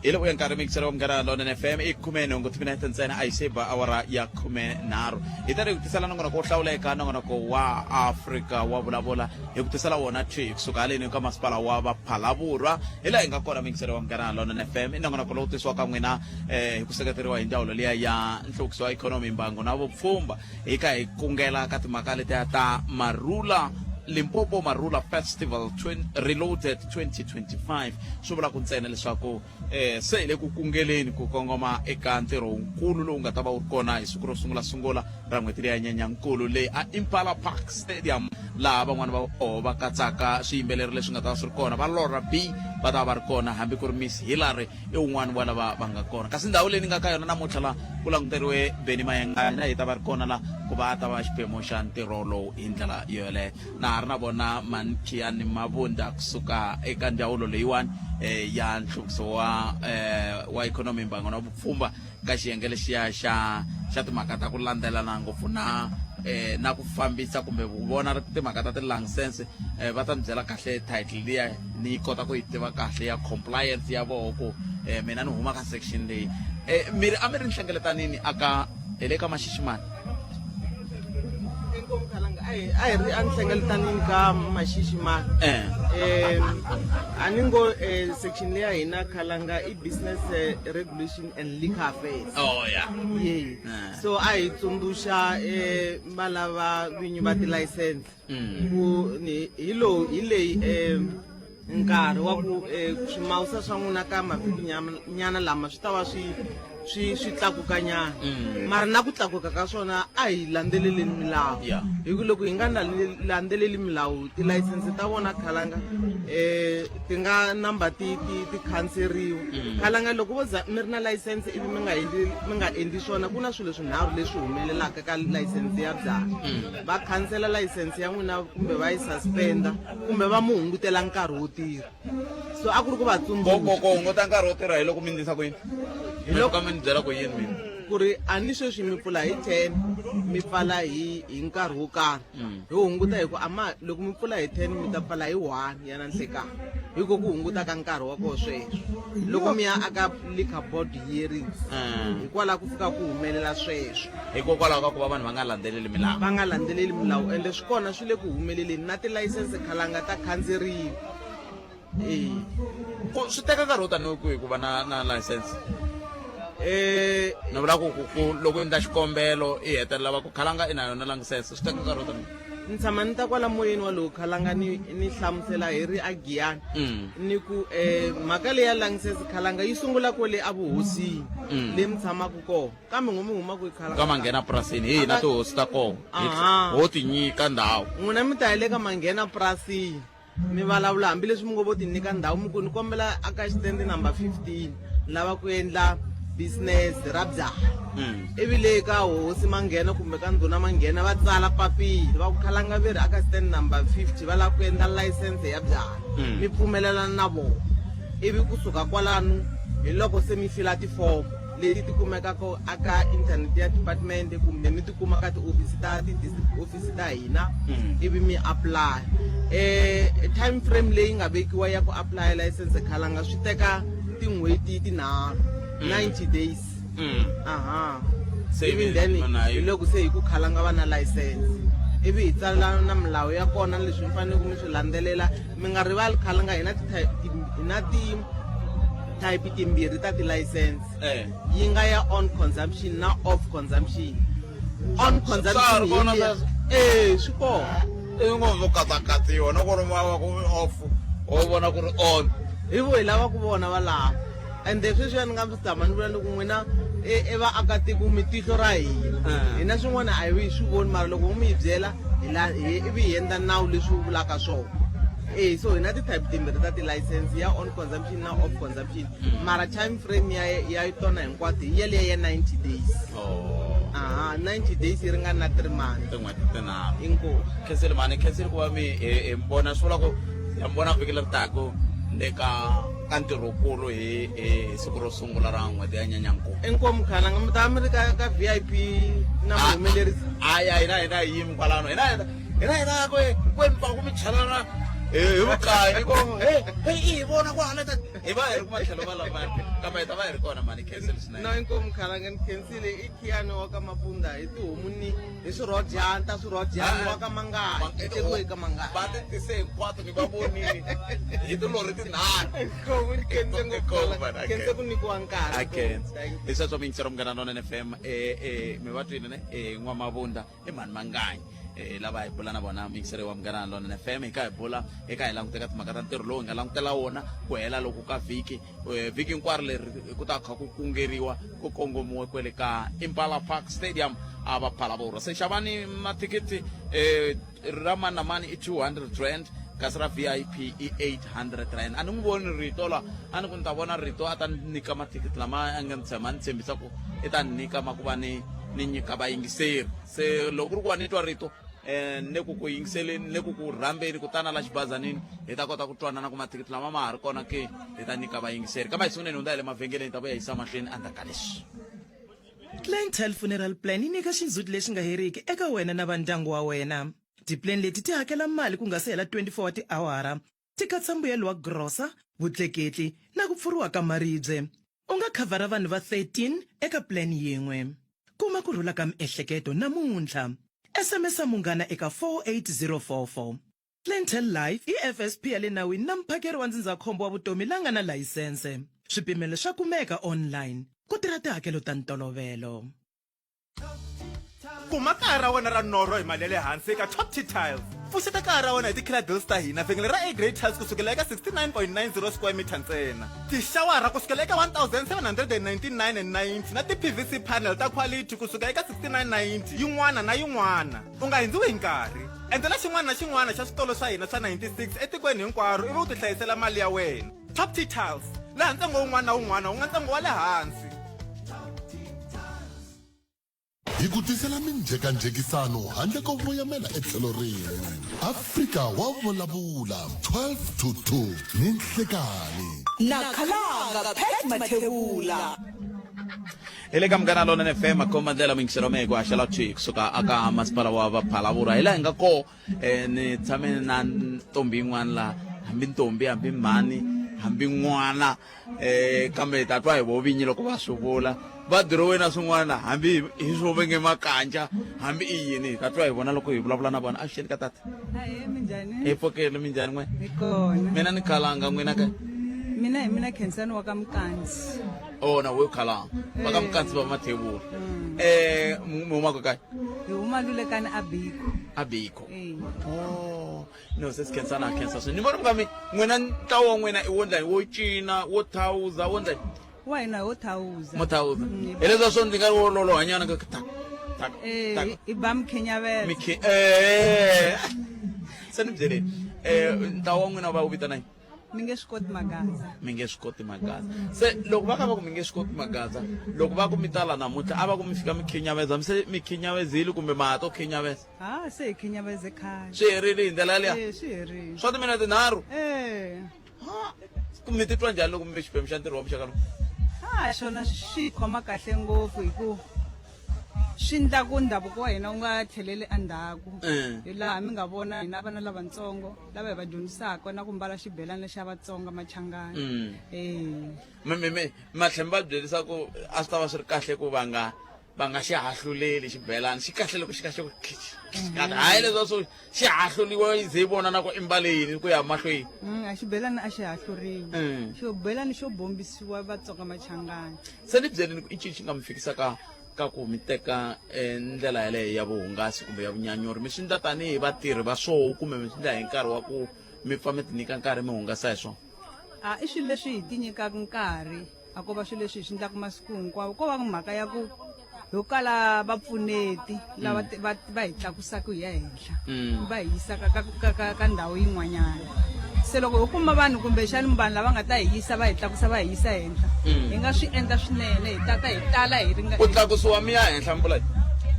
Ile vuya nkarhi mikisera wa Munghana Lonene FM i 10 ntsena a yi se ba awara ya 13 hi ta ri ku tisela nongonoko wo hlawuleka nongonoko wa Afrika wa vulavula hi ku tisela wona thwi kusuka haleni ka masipala wa Vaphalavurwa hi laha hi nga kona mikisera wa Munghana Lonene FM i nongonoko lowu tisiwa ka n'wina hi ku seketeriwa hi ndzawulo liya ya nhluvukiso wa ikhonomi mbango na vupfhumba hi ka hi kungela ka timhaka letiya ta Marula Limpopo Marula Festival Reloaded 2025 swi vula ku ntsena leswaku se hi le ku kungeleni ku kongoma eka ntirho wukulu lowu nga ta va wu ri kona hi siku ro sungula ra n'hweti leyi ya Nyenyankulu leyi a Impala Park Stadium laha van'wana va katsaka swiyimbeleri leswi nga ta va swi ri kona va Laura B va ta va ri kona hambi ku ri Miss Hillary i wun'wana wa lava va nga kona kasi ndhawu leyi ni nga ka yona namuntlha la ku languteriwe Benny Mayengani hi ta va ri kona la ku va ta va xiphemu xa ntirho lowu hi ndlela yoleyo na hari na vona Mankhiyani Mabunda kusuka eka ndzawulo leyiwani ya nhluvukiso wa ikhonomi mbango na vupfhumba ka xiyenge lexiya xa timhaka ta ku landzelana ngopfu na ku fambisa kumbe vona timhaka ta ti-license va ta ni byela kahle title liya ni kota ku yi tiva kahle ya compliance ya voho ku mina ni huma ka section leyi a mi ri nhlengeletani aka hi le ka Maxiximani inkomu khalanga a hi ri a ni hlengeletanini ka maxixi mani a ni ngo section leya hina khalanga i business regulation and liquor affairs ye so a hi tsundzuxa valava vinyi va tilayisense ku hi leyi nkarhi wa ku swimawusa swa n'wina ka mavhiki nyana lama swi ta va swi tlakukanyana mara na ku tlakuka ka swona a hi landzeleleni milawu hi ku loko hi nga landzeleli milawu tilayisense ta vona khalanga ti nga namba ti khanseriwa khalanga loko vo za mi ri na layisense ivi mi nga endli swona ku na swilo swinharhu leswi humelelaka ka layisense ya byala va khansela layisense ya n'wina kumbe va yi suspenda kumbe va mu hungutela nkarhi wo tirha so a ku ri ku va tsundzuxa ko hunguta nkarhi wo tirha hi loko mi ndlisa kwini hi loko mi ni byela ku yini mina ku ri a ni sweswi mi pfula hi 10 mi pfala hi nkarhi wo karhi hi hunguta hi ku loko mi pfula hi 10 mi ta pfala hi 1 ya nanhlekani hi ku hunguta ka nkarhi wa koho sweswo loko mi ya aka liquor board hearings hikwalaho ku fika ku humelela sweswo hikokwalaho ka ku va vanhu va nga landzeleli milawu va nga landzeleli milawu ende swi kona swi le ku humeleleni na tilayisense khalanga ta khandzeriwa swi teka nkarhi wo tanihi kwihi ku va na license ni vula ku loko endla xikombelo i hetelela va ku khalanga i na yona license swi teka nkarhi wo tanihi ni tshama ni ta kwala moyeni wa loko khalanga ni hlamusela hi ri a giyani ni ku mhaka leyi ya license khalanga yi sungula kwale a vuhosini leyi mi tshamaka kona kambe n'we mi humaka hi khalanga ka manghena purasini hi na tihosi ta kona ho ti nyika ndhawu n'wina mi ta hi le ka manghena purasini mi vulavula hambileswi mi ngo vo ti nyika ndhawu mi ku ni kombela aka xitendi number 15 lava ku endla business ra byala ivi le ka hosi manghena kumbe ka ndhuna manghena va tsala papila va ku khalanga veri aka stand number 50 va lava ku endla license ya byala mi pfumelelana na vona ivi kusuka kwalano hi loko se mi fila tifomo leti ti kumekaka aka internet ya department kumbe mi ti kuma ka tiofisi ta ofisi ta hina ivi mi apply time frame leyi nga vekiwa ya ku apply license khalanga swi teka tin'hweti tinharhu 90 days ivi then hi loko se hi ku khalanga va na license ivi hi tsalana na milawu ya kona leswi mi fanele ku mi swi landzelela mi nga rivali khalanga hi na type timbirhi ta tilayisense yi nga ya on consumption na off consumption on consumption swi kona i ngo vo katsakatsiwa na ku ri mava ku off wo vona ku ri on hi vo hi lava ku vona valava ende sweswiya ni nga swi tshama ni vula loko n'wina i vaakatiko mi tihlo ra hina hina swin'wana a hi swi voni mara loko mi hi byela ivi hi endla nawu leswi vulaka swona so hi na ti-type timbirhi ta tilayisense ya on consumption na off consumption mara time frame ya tona hinkwato hi yeleya ya 90 days 90 days yi ringana na 3 months tin'hweti tinharhu inkomu khenseli mani khenseli ku va mi hi mbona swi vula ku ya mbona vhiki leri taka le ka ntirhokulu hi siku ro sungula ra n'hweti ya nyenyankulu inkomu khalanga mi ta mi ri ka VIP na muhumelerisi hina hi yimi kwalano hina kwempa ku mi chalana hi vukahi ko hi vona ku hala hi va hi ri ku matlhelo valamani kambe hi ta va hi ri kona mani khenseli swinene no inkomu khalanga ni khensile i khiyani wa ka mapfunda hi tihomu ni hi swirhodyani ta swirhodyani wa ka mangani etekiwe ka mangani va ti tise hinkwato ni va vonini hi tilori tinharhu inkomu ni khense ku nyikiwa nkarhi hi sweswo mingisero Munghana Lonene FM mi va twile n'wamavunda i mani manganyi lava hi bula na vona mingisero wa Munghana Lonene FM hi ka hi bula eka hi languteka timhaka ta ntirho lowu hi nga langutela wona ku hela loko ka vhiki hinkwaro leri ku ta kha ku kungeriwa ku kongomiwe kwele ka Impala Park Stadium a vaphalavorwa se xavani mathikithi ra mani na mani i 200 rand kasi ra VIP i 800 rand a ni n'wi voni rito la a ni ku ni ta vona rito a ta nyika mathikithi lama a nga ni tshama ni tshembisa ku i ta ni nyika makuva ni nyika vayingiseri se loko ku ri ku va ni twa rito ne ku ku yingiseleni ne ku ku rhambeni kutana la xibazanini hi ta kota ku twanana ku mathikithi lama ma ha ri kona ke hi ta nyika vayingiseri kambe hi sunguleni hundza hi le mavhengeleni ta vuya yisa mahlweni endzhaku ka leswi Clientele Funeral Plan yi nyika xindzhuti lexi nga heriki eka wena na va ndyangu wa wena. Tiplan leti ti hakela mali ku nga se hela 24 wa tiawara, ti katsa mbuyelo wa grosa, vutleketli na ku pfuriwa ka maribye. U nga khavara vanhu va 13 eka plan yin'we. Kuma kurhula ka miehleketo namuntlha. SMS munghana eka 48044. Clientele Life EFSP ya le nawini na mphakeri wa ndzindzakhombo wa vutomi la nga na layisense. Swipimelo swa kumeka online. Ku tirha tihakelo ta ntolovelo. kuma kaya ra wena ra norho hi mali ya le hansi eka Top T Tiles. Pfuxeta kaya ra wena hi ti-killer deals ta hina vhengele ra A-grade tiles kusukela eka 69.90 square meter ntsena, tixawara kusukela eka 1,799.90 na ti-PVC panel ta quality kusuka eka 69.90 yin'wana na yin'wana. U nga hindziwi hi nkarhi. Endzela xin'wana na xin'wana xa switolo swa hina swa 96 etikweni hinkwaro ivi u ti hlayisela mali ya wena. Top T Tiles, laha ntsengo wun'wana na wun'wana wu nga ntsengo wa le hansi. hi ku tisela minjhekanjhekisano handle ko voyamela etlhelo rin'we. Afrika wa vulavula 12 to 2 ni Nhlekani. nakhalanga Pat Mathebula. Ile ka mgana lona FM akomandela mingisero meko ashala chi kusuka aka masipala wa Baphalavura ila nga ko ni tshame na ntombi yin'wana la hambi ntombi hambi mhani hambi n'wana kambe tatwa hi vovinyi loko va swi vula va dirowe na swin'wana hambi hi swo venge makanja hambi i yini tatwa hi vona loko hi vulavula na vona a xeni ka tata minjhani hi pfokele minjhani n'we hi kona mina ni khalanga n'wina ka mina khensani wa ka Mkansi. na we khalanga va ka Mkansi va Mathebula mu huma kaya hi huma Lulekani Abiko no se skensana kensa so ni vona ngami n'wina ntawo n'wina i wondla wo cina wo thawuza wondla wa hina wo thawuza mo thawuza eleza swo ndzi nga wo lolo hanyana ka ta i ba Mkhinyavela se ni byele ntawo n'wina va wu vitana mi nge swi koti Magaza. mi nge swi koti Magaza se loko va ka va ku mi nge swi koti Magaza loko va ku mi tala namuntlha a va ku mi fika mi khinyaveza se mi khinyavezile kumbe ma to khinyaveza se hi khinyaveze khale swi herile hi ndlela yaliya swi herile swa timinete tinharhu ku mi titwa njhani loko mi ve xiphemu xa ntirho wa muxaka lowu xona xi khoma kahle ngopfu hi ku swi endla ku ndhavuko wa hina wu nga tlheleli endzhaku hi laha mi nga vona hina vana lavatsongo lava hi va dyondzisaka na ku mbala xibelani xa Vatsonga machangani matlhemi va byerisa ku a swi ta va swi ri kahle ku va nga xi hahluleli xibelani xi kahle loko xi kahle hayi leswa swo xi hahluliwa ze hi vona na ku i mbaleni ku ya mahlweni xibelani a xi hahluriwi xibelani xo bombisiwa Vatsonga machangani. se ni byeleni ku i xi nga mi fikisaka ka ku mi teka ndlela yaleyo ya vuhungasi kumbe ya vunyanyuri mi swi endla tanihi vatirhi va swoho kumbe mi swi endla hi nkarhi wa ku mi pfa mi ti nyika nkarhi mi hungasa hi swona i swilo leswi hi ti nyikaka nkarhi a ko va swilo leswi hi swi endlaka masiku hinkwawo ko va mhaka ya ku hi kala vapfuneti lava va hi tlakusaka hi ya henhla va hi yisaka ka ndhawu yin'wanyana se loko hi kuma vanhu kumbexani vanhu lava nga ta hi yisa va hi tlakusa va hi yisa henhla hi nga swi endla swinene hi tata hi tala hi ringa ku tlakusiwa mi ya henhla mbula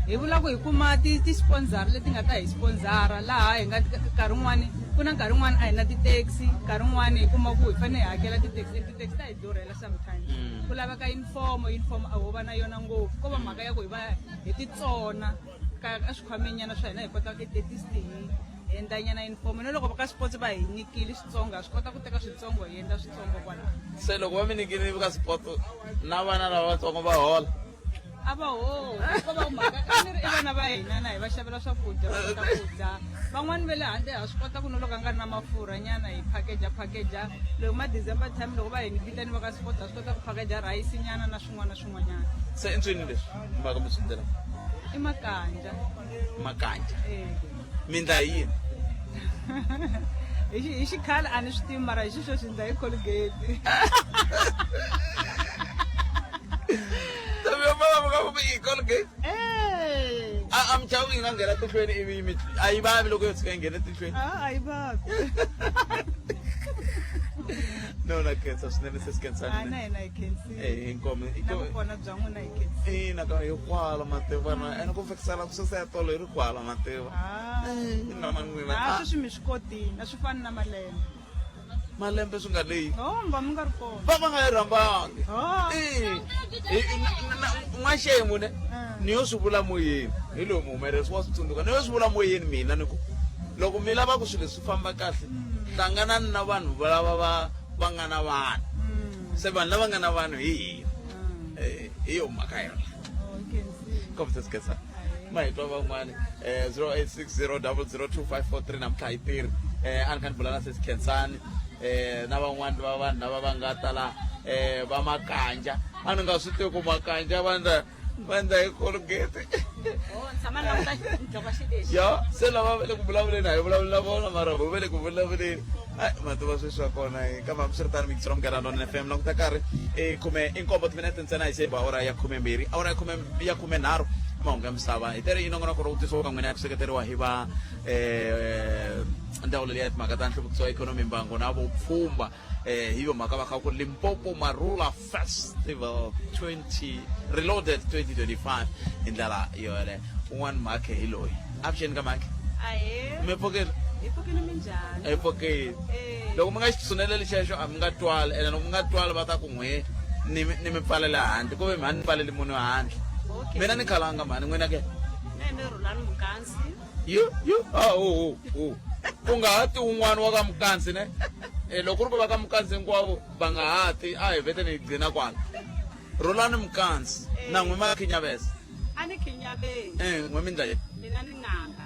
hi vula ku hi kuma ti-sponsor leti nga ta hi sponsora laha hi nga nkarhi wun'wani ku na nkarhi wun'wani a hi na ti-taxi nkarhi wun'wani hi kuma ku hi fanele hi hakela ti-taxi ta hi durhela sometimes ku laveka uniform a ho va na yona ngopfu ko va mhaka ya ku hi va hi titsona ka swikhwamenyana swa hina hi kota hi endlanyana uniform no loko va ka sports va hi nyikile switsongo ha swi kota ku teka switsongo hi endla switsongo kwalaho se loko va mi nyikile ka sport na vana lava vatsongo va hola a va holi ko va mhaka i vana va hina na hi va xavela swakudya va kota ku dya van'wani va le handle ha swi kota ku no loko a nga ri na mafurha nyana hi phakeja loko ma December time loko va hi vitani va ka sport ha swi kota ku phakeja rhayisi nyana na swin'wana na swin'wanyana se i ncini leswi mi va ka mi swi endlela i makanja mi ndla hi yini hi xikhale a ni swi tivi mara hi xi xo xi ndla hi Colgate Colgate a mi chawu yi nga nghena tihlweni ivi a yi vavi loko yo tshuka yi nghene tihlweni a yi vavi no na khensa swinene se sikensani na hina hi khensile hinkome kona bya n'wina hi khensile ina ka hi kwala Mativa na ene ku fikisela ku susa ya tolo hi ri kwala Mativa inana n'wina sweswi mi swi kotini a swi fani na malembe swi nga leyi mba mi nga ri kona va nga yi rambangi n'waxemu ne ni yo swi vula moyeni hi lowu muhumelerisi wa switsundzuka ni yo swi vula moyeni mina ni ku loko mi lava ku swilo swi famba kahle hlanganani na vanhu lava va nga na vanhu se vanhu lava nga na vanhu hi yo mhaka yona kombisa sikensana mahitwa van'wani 0860002543 namuntlha hi tirhi a ni kha ni bula na sesi Khensani na van'wani va vanhu lava va nga ta la va makanja a ni nga swi tivi ku makanja va endla hi Colgate ya se lava va le ku vulavuleni a hi vulavuli na vona mara vo ve le ku vulavuleni matuva sweswi wa kona ka mambiswiritano mikisiro mugera London FM languta karhi i nkombo timinete ntsena hi se ba awara ya 12 awara ya 13 mahungu ya misava hi tere inongonoko ro vutisiwa ka n'wina ya ku seketeriwa hi va ndzawulo leyi ya timhaka ta nhluvukiso wa ikhonomi mbango na vupfhumba hi yo mhaka va kha ku Limpopo Marula Festival Reloaded 2025 hi ndlela yole un'wana mhakhe hi loyi avuxeni ka mhakhe mi pfukile hi pfukile loko mi nga xitsuneleli xexo a mi nga twali ene loko mi nga twali va ta ku n'we ni mi pfalela handle ku ve mhani ni pfaleli munhu handle mina ni khalanga mhani n'wina ke ku nga ha ti un'wana wa ka Mukansi ne loko ri ku va ka Mukansi hinkwavo va nga ha ti a hi vete ni gcina kwala Rolani Mukansi na n'we ma Khinyabeza a ni Khinyabeza n'we mi ndla mina ni nganga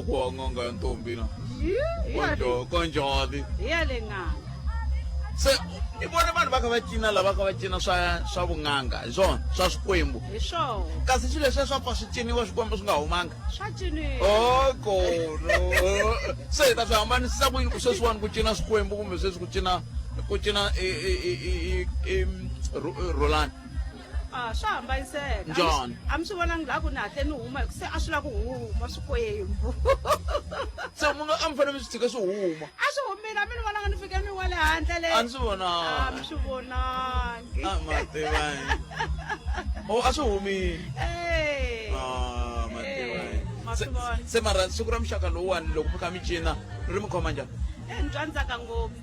ku wa nganga ya ntombi na konjodi hi ya le nganga se i vona vanhu va kha va cina lava kha va cina swa vun'anga hi swona swa swikwembu hi swona kasi swilo leswiya swa pfa swi ciniwa swikwembu swi nga humanga swa ciniwa kono se hi ta swi hambanisisa ku yini ku sweswiwani ku cina swikwembu kumbe sweswi ku cina Rolani swa hambaniseka njani a mi swi vonangi laha ku ni hatle ni huma hi ku se a swi lava ku huma swikwembu se a mi fanele mi swi tshika swi huma a swi humile a mi ni vonanga ni fike ni wa le handle le a ni swi vonanga a mi swi vonangi mativani a swi humile mativani se mara siku ra muxaka lowuwani loko mi kha mi cina ri mi khoma njhani ni twa ndzaka ngopfu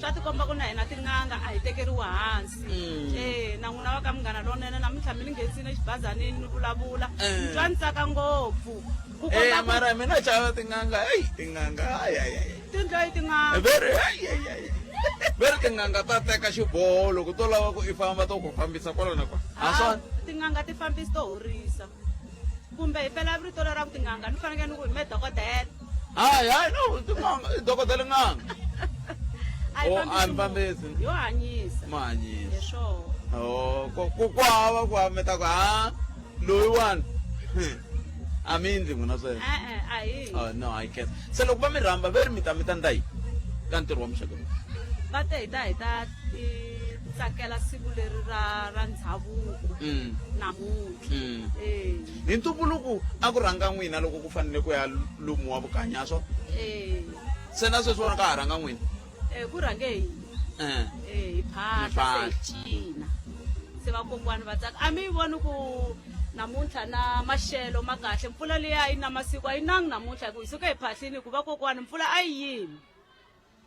swa tikomba ku na hina tin'anga a hi tekeriwa hansi na n'wina wa ka Munghana Lonene namuntlha mi ni nghenisile xibazanini ni vulavula ni twa ndzaka ngopfu mara mina chava tin'anga tin'anga tindloyi tin'anga veri tin'anga ta teka xiboho loko to lava ku i famba to ku fambisa kwala na kwala a swona tin'anga ti fambisi to horisa kumbe hi pela vito ra ku tin'anga ni fanekele ni ku hi me dokodela hayi no dokodela nganga a mi fambisi yo hanyisa ma hanyisa hi swona ku hava ku hameta ku loyiwani a mi endli n'wina sweswo a hi no I can't se loko va mi rhamba ve ri mi ta ndayi ka ntirho wa muxaka va te hi ta tsakela siku leri ra ndhavuko namuntlha hi ntumbuluko a ku rhanga n'wina loko ku fanele ku ya lumiwa vukanya swo se na sweswi wona ka ha rhanga n'wina ku rhange hi phahla se hi cina se vakokwani va tsaka a mi voni ku namuntlha na maxelo ma kahle mpfula leyi a yi na masiku a yi nangi namuntlha hi ku hi suka hi phahlini ku vakokwani mpfula a yi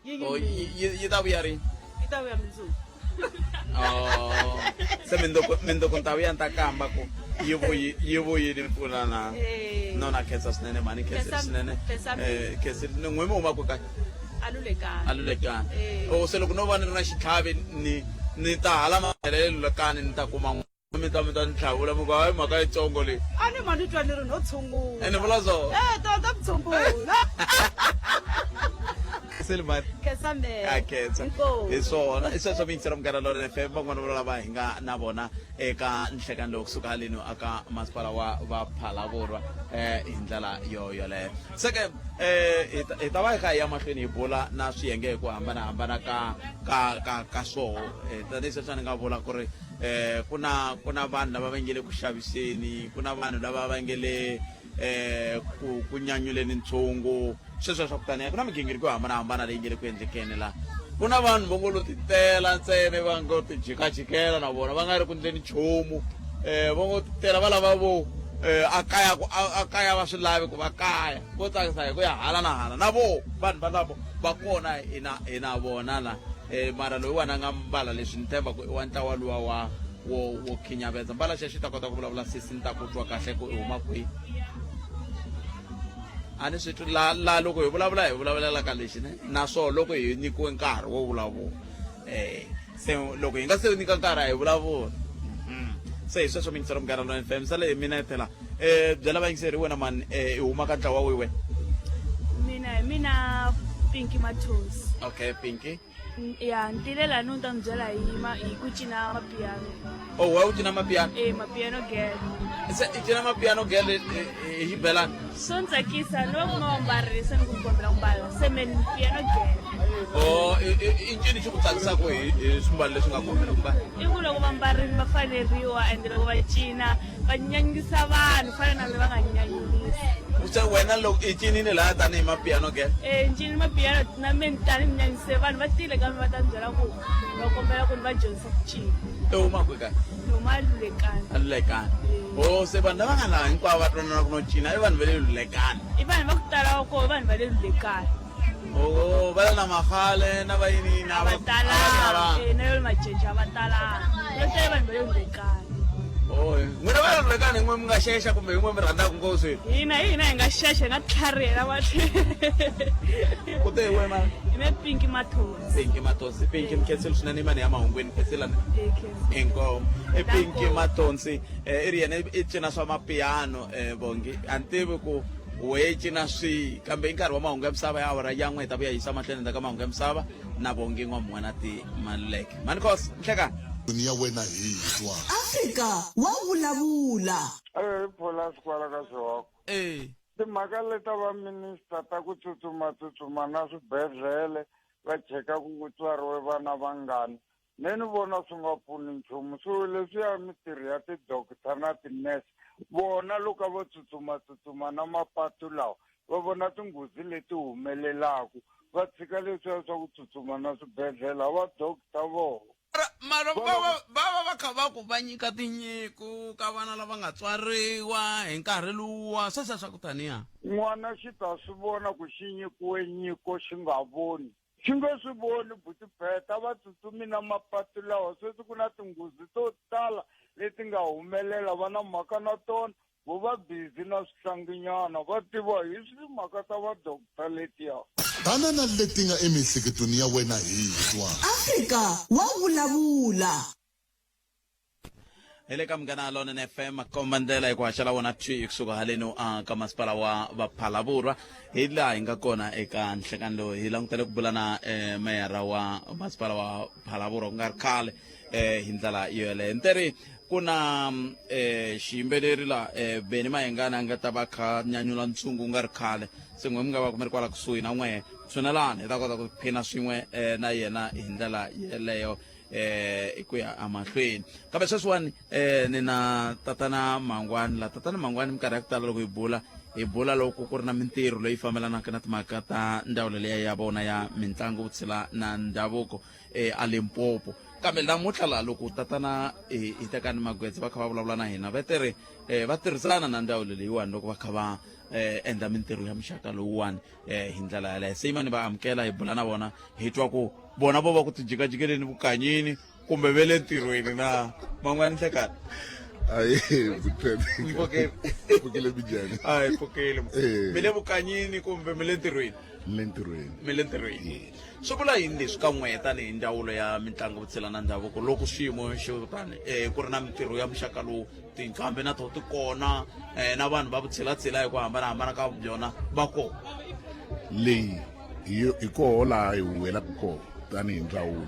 yimi yi ta vuya rini yi ta vuya mindzuku se mindoko ntavu ya ntakamba ku yi vuyile mpfula na nona khensa swinene mani khensa swinene khensa n'we mi humaka kaya alulekani se loko no va ni ri na xitlhavi ni ta hala mahelelo kani ni ta kuma mi ta ni tlhavula mi ku hayi mhaka yitsongo leyi a ni ma ni twa ni ri no tshungula ni vula so ta tshungula Selimani a khensa hi swona i sweswo miyingiselo Munghana Lonene FM van'wana va lava hi nga na vona eka nhlekani lowu kusuka haleni aka masipala wa Phalaborwa hi ndlela yoleyo seke hi ta va hi kha hi ya mahlweni hi bula na swiyenge hi ku hambanahambana ka swoho tanihi sweswi ni nga vula ku ri ku na vanhu lava va nge le ku xaviseni ku na vanhu lava va nge le ku nyanyuleni ntshungu sweswo swa ku taniya ku na migingiriko yo hambanahambana leyi nge le ku endlekeni laha ku na vanhu va ngo lo titela ntsena va ngo ti jikajikela na vona va nga ri ku endleni nchumu va ngo titela va lava vo a kaya va swi lavi ku va kaya vo tsakisa hi ku ya hala na hala na vo vanhu valavo va kona hi na vona la mara loyiwani a nga mbala leswi ni tshemba ku i wa ntlawa luwa wo khinyaveza mbala xexi ta kota ku vulavula sisi ni ta ku twa kahle ku i huma kwihi a ni swi twi la loko hi vulavulela ka lexi ne naswona loko hi nyikiwe nkarhi wo vulavula se loko hi nga se nyika nkarhi a hi vulavula se sweswo mingisero Munghana Lonene FM sale mina etela byela vayingiseri wena man I huma ka ntlawa wihi wena? Mina Pinky Matos. Okay, Pinky. Ya ntilela no ta mbyela hi ku cina mapiano. Oh, wa u cina mapiano? Mapiano girl. Se I cina mapiano girl hi belani? So ntsakisa no kuma mbarisa ni ku kombela mbala se men piano girl. Oh, incini xi ku tsakisaka hi swimbalo leswi nga kombela ku mbala? I ku loko vambarini va faneriwa and loko va cina va nyanyisa vanhu fana na lava nga nyanyisa. Wena loko I cinile laha tanihi mapiano girl? Ncini mapiano na me tani mi nyanyise vanhu va tile kambe va ta byela ku va kombela ku ni va dyondzisa ku cina. I huma kwihi kaya? Huma Lulekani. Lulekani. Oh, se vanhu lava nga laha hinkwavo va twanana ku no cina I vanhu va le Lulekani? I vanhu va ku tala ko vanhu va le Lulekani. Oh, va na Magale na vayini na va tala na yo majeje va tala no tele vanhu va le Lulekani. Oh, n'wina va le Lulekani n'we mi nga xexa kumbe n'we mi rhandzaka ngopfu? Hina hi nga xexa hi nga tlharihela vathu. Ku te hi wena? Me Pinky Matos. Pinky Matos. Pinky mkhetselo swinene imani ya mahungweni khetselana. Inkomo. Pinky Matos I ri yena I cina swa mapiano bongi antivi ku we cina swi kambe I nkarhi wa mahungu ya misava ya awara ya n'we ta vuya yisa mahlweni ndaka mahungu ya misava na bongi n'wamuna ti Maluleke. Manikos nhlekani? Dunia wena hi twa. Afrika wa vulavula. Phola sikwala ka swihoko. Timhaka leta va minister ta ku tsutsuma na swibedhlele va cheka ku tswariwe vana vangani neni vona swi nga pfuni nchumu so leswiya mitirho ya ti-doctor na ti-nurse vona loko va tsutsuma na mapatu lawa va vona tinghozi leti humelelaku va tshika leswiya swa ku tsutsuma na swibedhlele va doctor vona. Mara va kha va ku va nyika tinyiko ka vana lava nga tswariwa hi nkarhi luwa sweswo swa ku taniya n'wana xi ta swi vona ku xi nyikiwe nyiko xi nga voni xi nge swi voni buti pheta va tsutsumi na mapatu lawa sweswi ku na tinghozi to tala leti nga humelela va na mhaka na tona vo va busy na swihlanginyana va tiva hi swimhaka ta va doctor letiya banana leti nga emihleketweni ya wena hi twa. Afrika wa vulavula. Hele ka Munghana Lonene FM kombandela hi ku haxela wona twi kusuka haleno ka masipala wa Phalaborwa hi laha hi nga kona eka nhlekani lowu hi langutele ku bula na meyara wa masipala wa Phalaborwa ku nga ri khale hi ndlela yoyeleyo ntirhi ku na xiyimbeleri la Benny Mayengani a nga ta va kha nyanyula ntshungu nga ri khale se n'we mi nga va ku mi ri kwala kusuhi na n'wehe tshunelani hi ta kota ku phina swin'we na yena hi ndlela yeleyo ku ya amahlweni kambe sweswiwani ni na tatana Mangwani la tatana Mangwani minkarhi ya ku tala loko hi bula loko ku ri na mintirho leyi fambelanaka na timhaka ta ndzawulo leya ya vona ya mitlangu vutshila na ndhavuko a Limpopo kambe namuntlha la loko tatana hi tekani Magwetsi va kha va vulavula na hina va tirhi va tirhisana na ndzawulo leyiwani loko va kha va endla mintirho ya muxaka lowuwani hi ndlela yaleyo se yimani va amukela hi bula na vona hi twa ku bona vo va ku tijikajikeleni vukanyini kumbe ve le ntirhweni na Mangwani nhlekani Pokele bijani. Pokele. Mi le vukanyini kumbe mi le ntirhweni? Mi le ntirhweni. Swi vula yini leswi ka n'we tanihi ndzawulo ya mitlangu vutshila na ndhavuko loko xiyimo xo tani ku ri na mintirho ya muxaka lowu tinqambi na to ti kona na vanhu va vutshilatsila hi ku hambanahambana ka byona va kona leyi hi koho laha hi huwelaka koho tanihi ndzawulo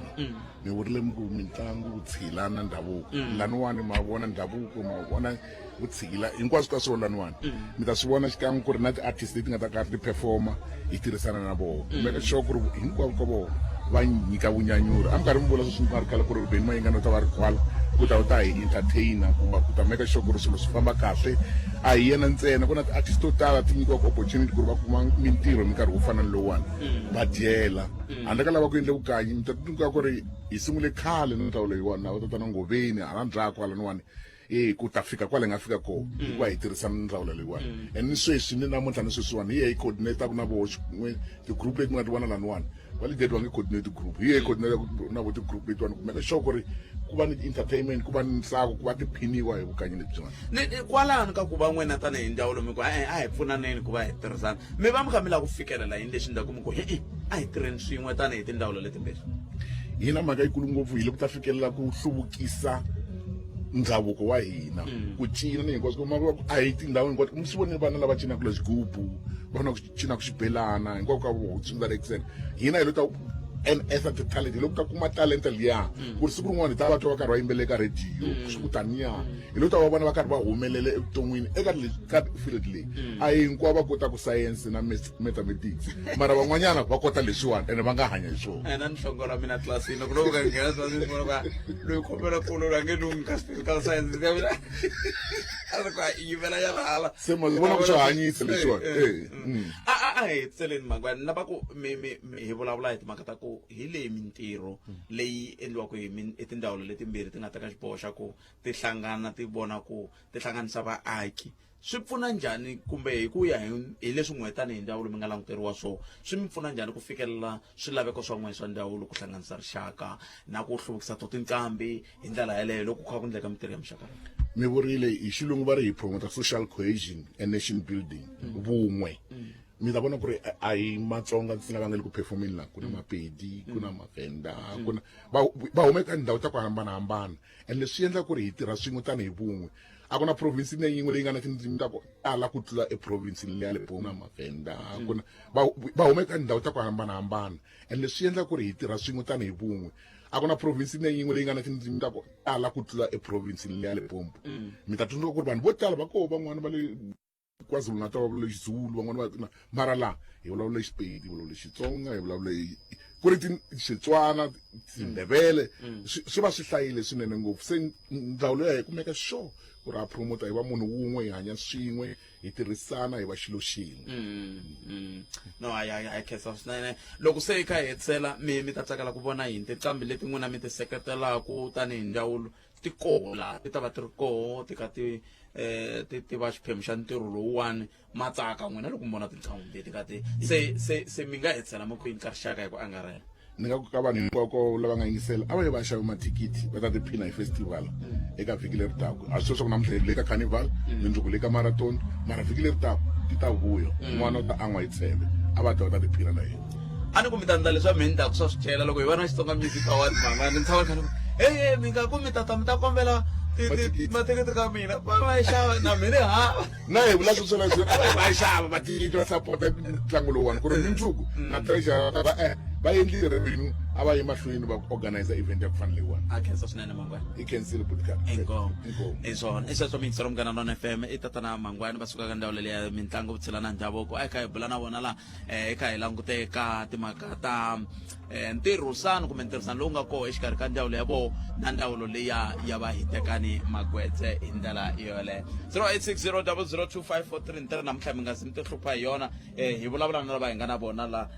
ni vurile mitlangu vutshila na ndhavuko laniwani ma vona ndhavuko ma vona vutshila hinkwaswo ka swona laniwani mi ta swi vona xikan'we ku ri na ti-artist leti nga ta karhi ti performa hi tirhisana na vona meka sure ku ri hinkwavo ka vona va nyika vunyanyuri a mi karhi mi vula sweswi mi nga ri khale ku ri Benny Mayengani u ta va ri kwala ku ta hi entertainer kumbe ku ta meka sure ku ri swilo swi famba kahle a hi yena ntsena ku na ti-artist to tala ti nyikiwaka opportunity ku ri va kuma mintirho hi minkarhi wo fana ni lowuwani va dyela handle ka lava ku endle vukanyi mi ta tinyika ku ri hi sungule khale na ndzawulo leyiwani na va tatana Ngoveni hala ndzhaku halaniwani ku ta fika kwale nga fika kona hikuva hi tirhisana ndzawulo leyiwani and ni sweswi ni namuntlha ni sweswiwani hi hi coordinataka na voho xin'we ti-group leti mi nga ti vona laniwani va le va nge coordinate group hi coordinataka na vo ti-group letiwani kumeka sure ku ri ku va ni entertainment ku va ni ntsako ku va tiphiniwa hi vukanyi lebyiwani kwalano ka ku va n'wena tanihi ndzawulo mi ku a hi pfunaneni ku va hi tirhisana mi va mi kha mi lava ku fikelela yini leswi ndaku mi ku a hi tirheni swin'we tanihi tindawulo letimbirhi hi na mhaka yikulu ngopfu hi le ku ta fikelela ku hluvukisa ndhavuko wa hina ku cina ni hinkwaswo kuma a hi tindhawu hinkwato mi swi vonile vana lava cinaka le xigubu vana ku cina ku xibelana hinkwako ka vutsundza le kiseni hina hi lo ta and as a talent loko ta kuma talenta liya ku ri siku rin'wana hi ta va twa va karhi va yimbelela ka radio swi ku taniya hi lo ta va vona va karhi va humelela evuton'wini ka field leyi a hi hinkwavo va kota ku science na mathematics mara van'wanyana va kota leswiwani ene va nga hanya hi swona na ni hlongo ra mina tlilasini loko loko ka nghena swa ndzi vona ka loyi khomela kulo ra nge lungi ka physical science ka mina a ri ka yimela ya hala se ma vona ku swi hanyisa leswiwani hi tseleni mangwani lava ku hi vulavula hi timhaka ta ku hi leyi mintirho leyi endliwaka hi tindhawu letimbirhi ti nga ta ka xiboho xa ku ti hlangana ti vona ku ti hlanganisa vaaki swi pfuna njhani kumbe hi ku ya hi leswi n'we tanihi ndhavulo mi nga languteriwa swona swi mi pfuna njhani ku fikelela swilaveko swa n'we swa ndhavulo ku hlanganisa rixaka na ku hluvukisa to tinqambi hi ndlela yaleyo loko ku kha ku endleka mintirho ya mixaka mi vurile hi xilungu va ri hi promota social cohesion and nation building vun'we mi ta vona ku ri a hi matsonga ntsena va nga le ku performeni laha ku na mapedi ku na mavenda ku na va huma eka ndhawu ta ku hambanahambana and leswi endla ku ri hi tirha swin'we tanihi vun'we a ku na province yin'we leyi nga na tindzimi ta ku tala ku tlula eprovince leya Limpopo na mavenda ku na va huma eka ndhawu ta ku hambanahambana and leswi endla ku ri hi tirha swin'we tanihi vun'we a ku na province yin'we leyi nga na tindzimi ta ku tala ku tlula eprovince leya Limpopo mi ta tsundzuka ku ri vanhu vo tala va koho van'wana va le KwaZulu Natal va vulavula Xizulu van'wana va mara laha hi vulavula Xipedi hi vulavula Xitsonga hi vulavula ku ri Xitswana Tindebele swi va swi hlayile swinene ngopfu se ndhawu leyi hi kumeka sure ku ri a promota hi va munhu wun'we hi hanya swin'we hi tirhisana hi va xilo xin'we no I khensa swinene loko se hi kha hi hetisela mi ta tsakela ku vona yini tinqambi leti n'wina mi ti seketelaku tanihi ndhavulo ti koho laha ti ta va ti ri koho ti kha ti va xiphemu xa ntirho lowuwani matsaka n'wina loko mi vona tinqambi leti ka ti se mi nga hetisela makwini ka rixaka hi ku angarhela ni nga ku ka vanhu hinkwako lava nga yingisela a va yi va xava mathikithi va ta tiphina hi festival eka vhiki leri taka a swi swa ku namuntlha le ka carnival mundzuku le ka marathon mara vhiki leri taka ti ta vuya n'wana u ta an'wa hi tsheve a va ta tiphina na yena a ni ku mi ta ndla leswi mi ndlaku swa swichela loko hi va na Xitsonga Music Awards mama ni tshama khani mi nga ku mi ta kombela mathikithi ka mina va yi xava na mina hava na hi vula sweswo va yi xava mathikithi va sapota ntlangu lowuwani ku ri mundzuku na treasure va endlile revenue a va yi mahlweni va organize event ya ku fana leyiwani a khensa swinene mangwani i khensile butikar i swona i sweswo mixero Munghana Lonene FM i tatana mangwani va suka ka ndhawu leya mitlangu vutshila na ndhavuko a hi kha hi bula na vona laha hi kha hi languteka timhaka ta ntirhisano kumbe ntirhisano lowu nga koho exikarhi ka ndhavulo ya vona na ndhavulo leya ya va hi tekani magwetse hi ndlela yoleyo 0860002543 ntirho namuntlha mi nga si mi ti hlupha hi yona hi vulavula na lava hi nga na vona la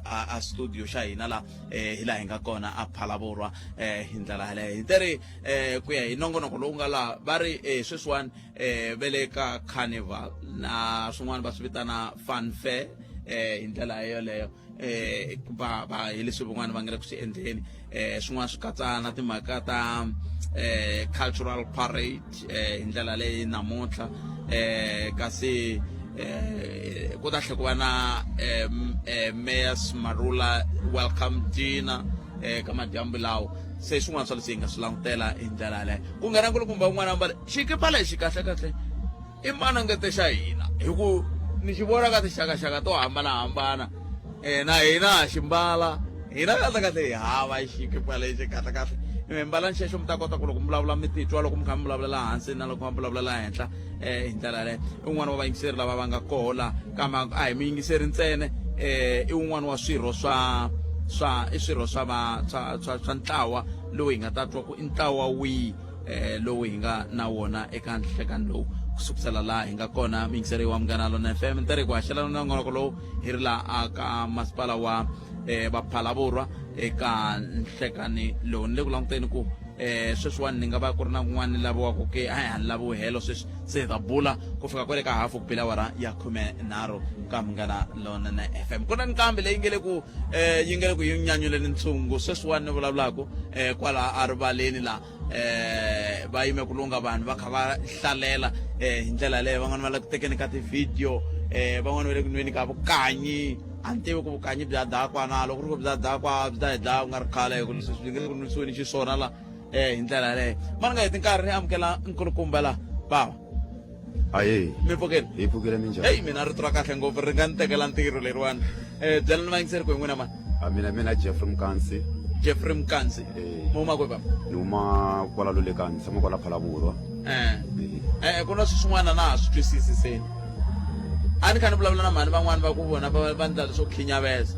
a studio xa hina la hi laha hi nga kona a Phalaborwa hi ndlela yaleyo hi teri ku ya hi nongonoko lowu nga laha va ri sweswiwani ve le ka carnival na swin'wana va swi vitana fun fair hi ndlela yoleyo va hi leswi van'wana va nga le ku swi endleni swin'wana swi katsa na timhaka ta cultural parade hi ndlela leyi namuntlha kasi ku ta tlhela ku va na Mayor's Marula welcome dinner ka madyambu lawo se swin'wana swa leswi hi nga swi langutela hi ndlela yaleyo ku nga na nkulukumba wun'wana ambale xikipa lexi kahlekahle i manangete xa hina hi ku ni xi vona ka tixakaxaka to hambanahambana na hina ha ximbala hina kahlekahle hi hava xikipa lexi kahlekahle mi mbala nxexo mi ta kota ku loko mi vulavula mi titwa loko mi kha mi vulavula laha hansi na loko mi vulavula laha henhla hi ndlela yaleyo i wun'wana wa vayingiseri lava va nga koho laha kambe a hi muyingiseri ntsene i wun'wana wa swirho swa ntlawa lowu hi nga ta twa ku i ntlawa wihi lowu hi nga na wona eka nhlekani lowu kusukisela laha hi nga kona muyingiseri wa Munghana Lonene FM ntirhi ku haxela nongonoko lowu hi ri laha ka masipala wa va Phalaborwa eka nhlekani lowu ni le ku languteni ku sweswiwani ni nga va ku ri na kun'wana laviwaka ke a hi hani laviwi helo sweswi se hi ta bula ku fika kwale ka hafu ku bela awara ya 13 ka Munghana Lonene FM ku na nqambi leyi nge le ku yi nyanyuleni ntshungu sweswiwani ni vulavulaku kwala erivaleni laha va yime ku lunga vanhu va kha va hlalela hi ndlela leyo van'wana va le ku tekeni ka ti-video van'wana va le ku nweni ka vukanyi a ni tivi ku vukanyi bya dakwa na loko ku ri ku bya dakwa byi ta hi dlaya ku nga ri khale hi ku leswi byi nge ku nwisiweni xiswona la hi ndlela leyo mani nga heti nkarhi ni amukela nkulukumba la bava aye mi pfukile hi pfukile minjhani heyi mina ri tura kahle ngopfu ri nga ni tekela ntirho leriwani byela ni vayingiseri ku hi n'wina mani mina Jeffrey Mkansi Mkansi mi huma kwe papa ni huma kwala lolekani tshama kwala Phalabulwa ku na swin'wana na ha swi twisisi seni a ni kha ni vulavula na mhani van'wani va ku vona va ndla leswo khinyaveza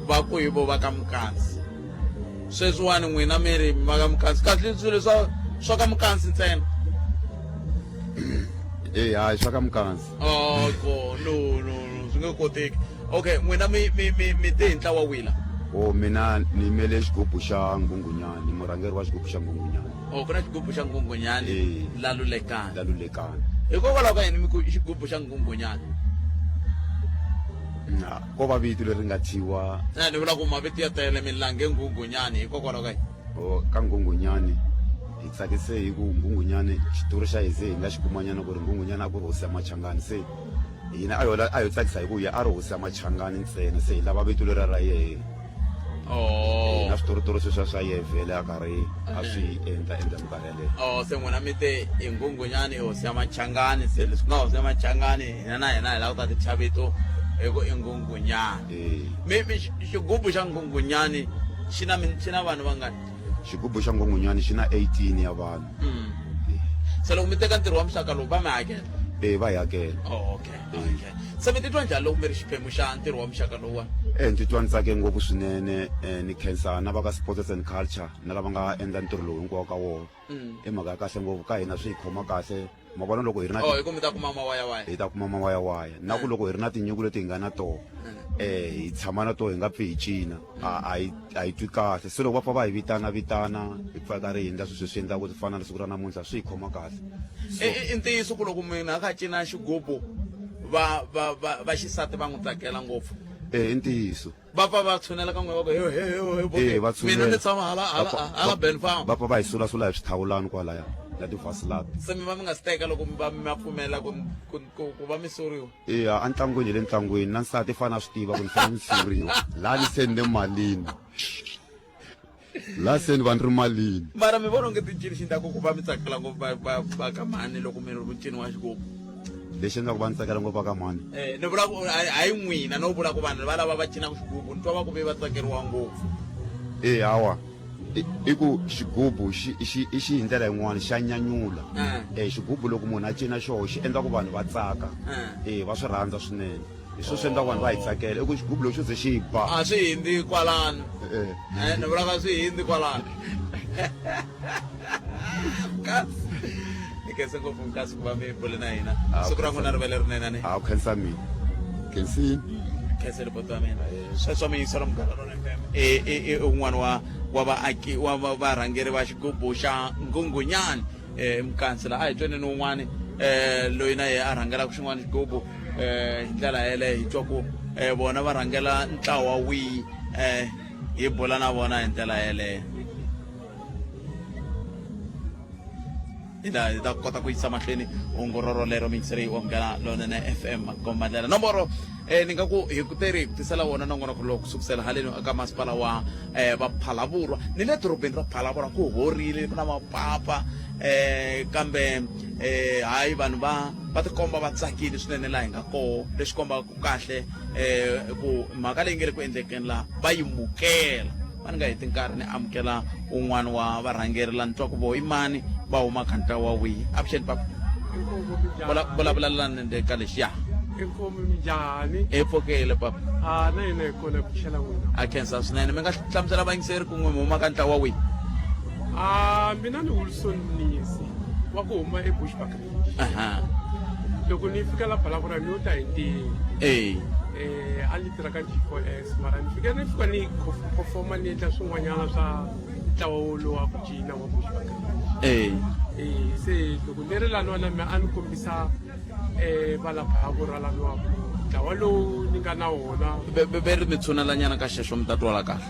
va ku hi vo va ka Mkansi sweswiwani n'wina mi ri va ka Mkansi kahle swilo swa ka Mkansi ntsena hayi swa ka Mkansi no swi nge koteki okay n'wina mi te hi ntlawa wila mina ni yimele xigubu xa Nghunghunyani murhangeri wa xigubu xa Nghunghunyani ku na xigubu xa Nghunghunyani lalulekani hikokwalaho ka yini mi ku xigubu xa Nghunghunyani ko va vito leri nga thyiwa ni vula ku mavito ya tele milange Nghunghunyani hikokwalaho ka yini ka Nghunghunyani hi tsakise hi ku Nghunghunyani xitori xa hise hi nga xi kumanyana ku ri Nghunghunyani a ku ri hosi ya Machangani se hina a yo tsakisa hi ku ya a ri hosi ya Machangani ntsena se hi lava vito leri ra yehe na switoritori sweswiya swa yehe vhele a karhi a swi endla minkarhi yaleyo se n'wina mi te hi Nghunghunyani hosi ya Machangani se leswi nga hosi ya Machangani hina na hina hi lava ku ta ti thya vito hi ku i Nghunghunyani xigubu xa Nghunghunyani xi na vanhu vangani xigubu xa Nghunghunyani xi na 18 ya vanhu se loko mi teka ntirho wa muxaka lowu va mi hakela va hi hakela okay se mi titwa njhani loko mi ri xiphemu xa ntirho wa muxaka lowuwani ni titwa ni tsake ngopfu swinene ni khensa na va ka sports and culture na lava nga endla ntirho lowu hinkwawo ka wona i mhaka ya kahle ngopfu ka hina swi hi khoma kahle ma vona loko hi ri na hi ku mi ta kuma mawayawaya hi ta kuma mawayawaya na ku loko hi ri na tinyuku leti hi nga na tona hi tshama na tona hi nga pfi hi cina a hi twi kahle se loko va pfa va hi vitana hi pfa hi karhi hi endla sweswi swi endlaka ku fana na siku ra namuntlha swi hi khoma kahle i ntiyiso ku loko mina a kha cina xigubu va xisati va n'wi tsakela ngopfu i ntiyiso va pfa va tshunela ka n'we va ku mina ni tshama hala Benfarm va pfa va hi sulasula hi swithawulani kwalaya na tivhasilati se mi va mi nga swi teka loko mi va pfumela ku va mi soriwa a ntlangwini hi le ntlangwini na nsati i fane a swi tiva ku ni fane ni soriwa laha ni se ni le malini laha se ni va ni ri malini mara mi vona onge tincini xi ndako ku va mi tsakela ngopfu va ka mhani loko mi ri mucini wa xigubu lexi endlaku va ni tsakela ngopfu va ka mhani ni vula ku hayi n'wina no vula ku vanhu va lava va cinaka xigubu ni twa va ku ve va tsakeriwa ngopfu hawa i ku xigubu xi hi ndlela yin'wana xa nyanyula xigubu loko munhu a cina xoho xi endla ku vanhu va tsaka va swi rhandza swinene hi swo swi endla ku vanhu va hi tsakela i ku xigubu loko xo ze xi hi ba a swi hindzi kwalano ni vula ka swi hindzi kwalano ni khense ngopfu Mkansi ku va mi bule na hina siku ra n'wina ri vele rinene u khensa mina khensini khense ripoto wa mina sweswo mi yingisela Munghana Lonene FM i un'wana wa vaaki wa varhangeri va xigubu xa Nghunghunyani Mkansi la a hi tweni ni un'wani loyi na yehe a rhangelaka xin'wana xigubu hi ndlela yeleyo hi twa ku vona va rhangela ntlawa wihi hi bula na vona hi ndlela yeleyo hi ta kota ku yisa mahlweni ongororo lero mingiseri wa Munghana Lonene FM komadlela nomboro ni nga ku hi ku teri hi tisela wona nongonoko lowu kusukusela haleni aka masipala wa va Phalabulwa ni le dorobeni ra Phalabulwa ku horile na mapapa kambe hayi vanhu va tikomba va tsakile swinene laha hi nga koho leswi kombaka kahle ku mhaka leyi nge le ku endlekeni laha va yimukela va ni nga heti nkarhi ni amukela un'wana wa varhangeri la ni twa ku vo i mani va huma ka ntlawa wihi avuxeni papa vulavulelani ka lexiya inkomo minjhani pfukile papa na hina hi kona ku xela n'wina a khensa swinene mi nga hlamusela vayingiseri ku n'we mi huma ka ntlawa wihi mina ni Wilson Nisi wa ku huma eBushbuck loko ni fika la Phalabulwa ni yo ta hi ntirho a ni tirha ka G4S mara ni fika ni performa ni endla swin'wanyana swa ntlawa wolowo wa ku cina wa Bushbuck se loko ni ri laniwa na mina a ni kombisa va la Phalabulwa laniwa ntlawa lowu ni nga na wona ve ri mi tshunelanyana ka xexo mi ta twala kahle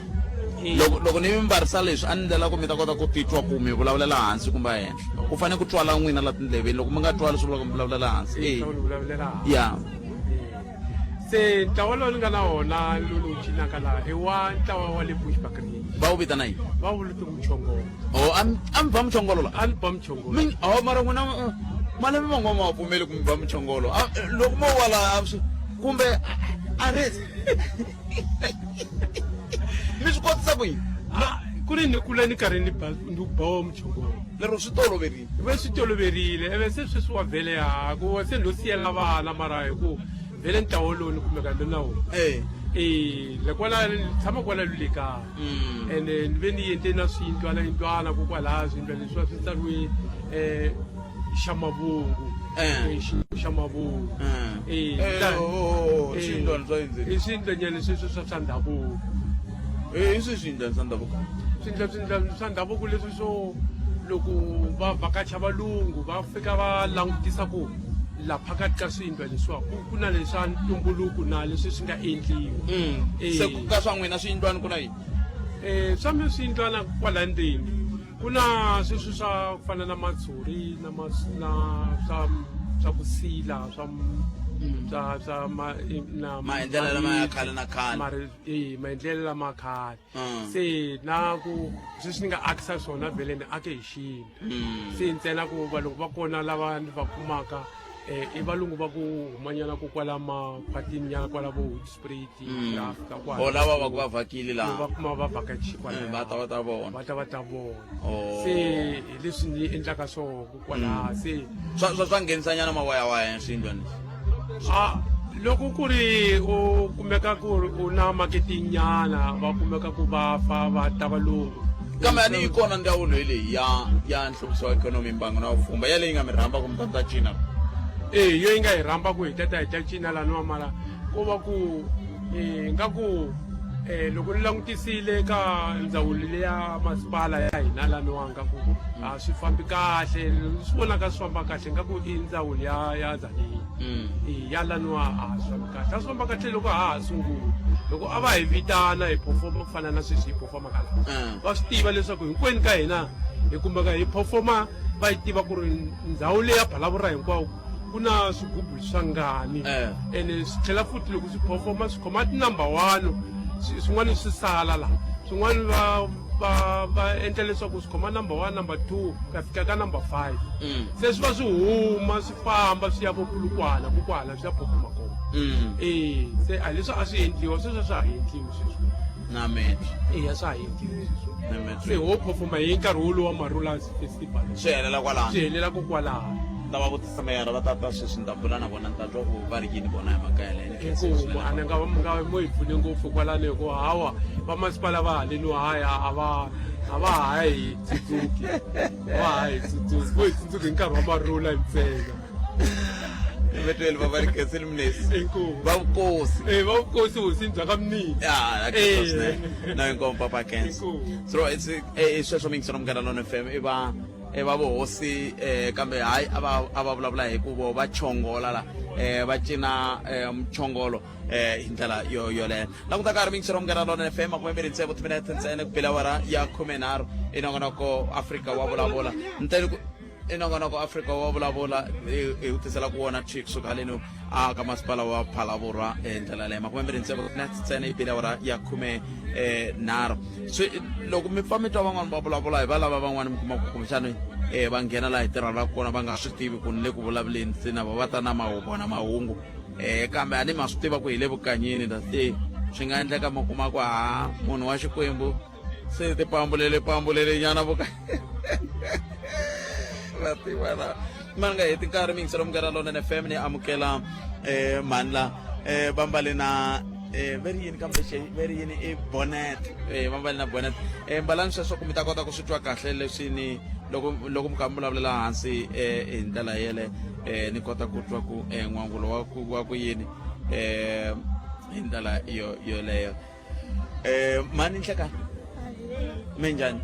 loko ni mi mbarisa leswi a ni ndlela ku mi ta kota ku titwa ku mi vulavulela hansi kumbe henhla ku fanele ku twala n'wina la tindleveni loko mi nga twali swi vula ku mi vulavulela hansi ya se ntlawa lowu ni nga na wona lowu cinaka laha i wa ntlawa wa le Bushbuckridge va wu vitana yini va wu leti muchongolo a mi ba muchongolo la a ni ba muchongolo mara n'wina malembe man'wana ma pfumeli ku mi ba muchongolo loko mo wala kumbe a rezi mi swi kotisa ku yini ku ri ni kula ni karhi ni bawa muchongolo lero swi toloverile ve swi toloverile eve se sweswi wa vhele ku se no siyela vana mara hi ku vhele ntlawo lowu ni kumeka ni na wona lekwala tshama kwala le kaya ene ni ve ni endle na swiyindlwana kokwalaha swiyindlwa leswiwa swi tsariwe xa mavungu xa mavungu i swiyindlanyana sweswo swa ndhavuko i swi swiyindlwana swa ndhavuko swiyindlwana swa ndhavuko leswi swo loko va vhakacha valungu va fika va langutisa ku la phakathi ka swiyindlwa leswiwa ku na leswa ntumbuluko na leswi swi nga endliwa se ka swa n'wina swiyindlwana ku na yini swa mi swiyindlwana kwala ndzeni ku na sweswi swa ku fana na matshuri na swa ku sila maendlelo lama ya khale na khale maendlelo lama khale se na ku sweswi ni nga akisa swona vhele ni ake hi xintu se ntsena ku valungu va kona lava ni va kumaka i valungu va ku humanyana ku kwala makhwatini nyana kwala vo Hoedspruit lava va ku va vhakile laha va kuma va vhakachi va ta vona va ta vona se hi leswi ni endlaka swona kwalaha se swa nghenisanyana mawayawaya swiyindlwana loko ku ri u kumeka ku ri u na marketing nyana va kumeka ku va fa va ta valungu kambe ani yi kona ndzawulo leyi ya nhluvukiso wa ikhonomi mbangu na vupfhumba ya leyi nga mi rhamba ku mi ta cina yo yi nga hi rhamba ku hi tata hi ta cina laniwa mara ko va ku nga ku loko ni langutisile ka ndzawulo leya masipala ya hina laniwanga ku a swi fambi kahle swi vonaka swi famba kahle nga ku i ndzawulo ya Tzaneen ya laniwa a swi fambi kahle a swi famba kahle loko ha sungula loko a va hi vitana hi performa ku fana na sweswi hi performa kala va swi tiva leswaku hinkwenu ka hina hi kumbeka hi performa va yi tiva ku ri ndhawu leyi ya Phalaborwa hinkwawo ku na swigubu swa ngani ene swi tlhela futhi loko swi performa swi khoma number 1 swin'wana swi sala laha swin'wana va endla leswaku swi khoma number 1 number 2 ka fika ka number 5 se swi va swi huma swi famba swi ya vo Polokwane kokwala swi ya performa kona se a leswi a swi endliwa sweswo swa ha endliwi sweswo na mehe swa ha endliwi se ho performa hi nkarhi wolowo wa Marula's festival swi helela kwalaha swi helela kokwalaha ta va vutisa meyara va tata sweswi ni ta bula na vona ni ta twa ku va ri yini vona hi mhaka inkomu a ni nga mo hi pfune ngopfu kwalani hi ku hawa vamasipala va haleniwa haya a va ha hi tsundzuki va ha hi tsundzuki vo hi tsundzuki hi nkarhi wa Marula ntsena vetweli va va ri kenseli minesi va vukosi hosini bya ka Mnini na inkomu papa Kensi so sweswo mingiselo Munghana Lonene FM i va vuhosi kambe hayi a va vulavula hi ku vo va chongola la va cina muchongolo hi ndlela yoleyo languta nkarhi mingiselo Munghana Lonene FM 27 minutes ntsena ku bela awara ya 13 inongonoko Afrika wa vulavula nteni inongonoko Afrika wa vulavula hi utisela ku wona chick suka haleni ka masipala wa Phalaborwa ndlela leyo 27 minutes ntsena hi bela awara ya 13 so loko mi pfa mi twa van'wana va vulavula hi va lava van'wana mi kuma ku kumbexana va nghena laha hi tirhaka kona va nga swi tivi ku ni le ku vulavuleni ntsena va ta na mahungu kambe a ni ma swi tiva ku hi le vukanyini swi nga endleka ma kuma ku munhu wa Xikwembu se tipambulele nyana vativana mani nga heti nkarhi mingiselo Munghana Lonene FM ni amukela mani la va mbale na veri yini kambe veri yini i bonnet va mbale na bonnet mbalani sweswo ku mi ta kota ku swi twa kahle leswi ni loko mi kha mi vulavulela hansi hi ndlela yele ni kota ku twa ku n'wangulo wa ku yini hi ndlela yoleyo mani nhlekani mi njhani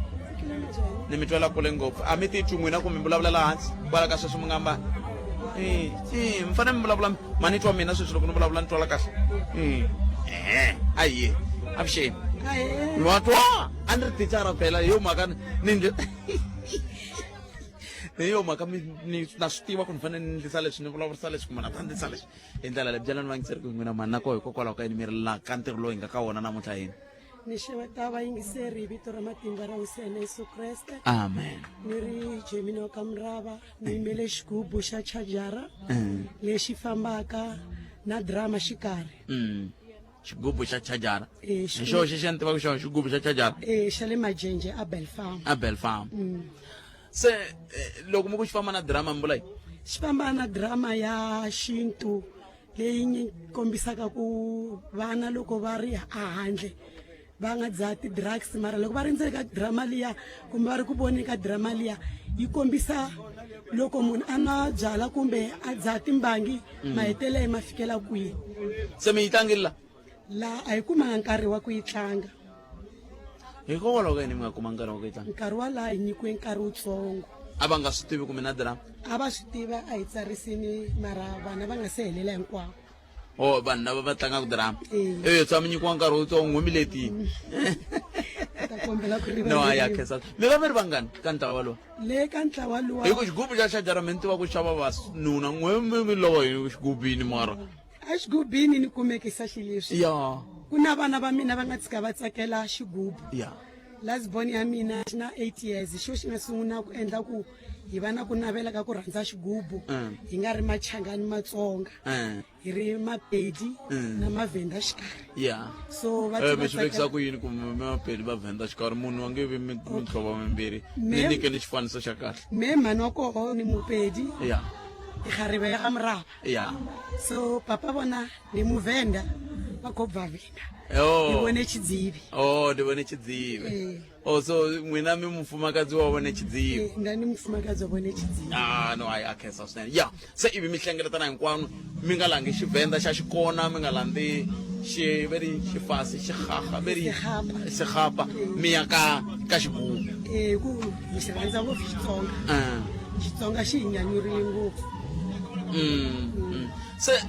ni mi twela kule ngopfu a mi titwi n'wina ku mi vulavulela hansi kwala ka sweswi mi nga mbali mi fanele mi vulavula mani twa mina sweswi loko ni vulavula ni twala kahle aye avuxeni mi wa twa a ni ri tichara phela hi yo mhaka hi yo mhaka na swi tiva ku ni fanele ni endlisa leswi ni vulavurisa leswi kumana ta endlisa leswi hi ndlela leyi byelani va ngiseri ku n'wina mani na koho hikokwalaho ka yini mi ri la ka ntirho lowu hi nga ka wona namuntlha yini ni xeweta vayingiseri hi vito ra matimba ra wusena Yesu Kreste. Amen. Ni ri Jemino Kamrava ni yimele xigubu xa chajara lexi fambaka na drama xikarhi. Xigubu xa chajara hi xoho xi ni tivaka xona xigubu xa chajara xa le Majenje a Belfarm. A Belfarm. Se loko mi ku xi famba na drama mi vula yini xi famba na drama ya xintu leyi kombisaka ku vana loko va ri ehandle va nga dzaha ti-drugs mara loko va ri ndzeni ka drama liya kumbe va ri ku voni ka drama liya yi kombisa loko munhu a nwa byala kumbe a dzaha timbangi mahetelelo ma fikela kwihi. Se mi yi tlangile la a hi kumanga nkarhi wa ku yi tlanga hikokwalaho ka yini mi nga kuma nkarhi wa ku yi tlanga nkarhi wa laha hi nyikiwe nkarhi wutsongo a va nga swi tivi kumbe na drama a va swi tiva a hi tsarisini mara vana va nga se helela hinkwavo vanhu lava va tlangaka drama tshama mi nyikiwa nkarhi wutsongo n'wi mi letini no a ya khensa mi va mi ri vangani ka ntlawa walowa le ka ntlawa luwa hi ku xigubu xa xajara mi ni tiva ku xava vavanuna n'we mi lova hi xigubini mara a xigubini ni kumekisa xileswi ya ku na vana va mina va nga tshika va tsakela xigubu ya lasbon ya mina xi na 8 years xo xi nga sungula ku endla ku hi va na ku navela ka ku rhandza xigubu hi nga ri machangani matsonga hi ri mapedi na mavhenda xikarhi ya so mi swi vekisa ku yini kumbe mapedi va vhenda xikarhi munhu wa nge vi minhlova mimbirhi ni nyikeni xifaniso xa kahle me mhani wa koho ni mupedi ya hi kgaribe ya ka murava ya so papa vona ni muvhenda va kobva vhenda ni vone chidzivi ni vone chidzivi so n'wina mi mufumakazi wa vone chidzivi ndani mufumakazi wa vone chidzivi no a khensa swinene ya se ivi mi hlengeletana hinkwanu mi nga langi xivhenda xa xikona mi nga landzi veri xifasi xihaha veri xihapa mi ya ka xigubu ku hi xi rhandza ngopfu xitsonga xitsonga xi hi nyanyurile ngopfu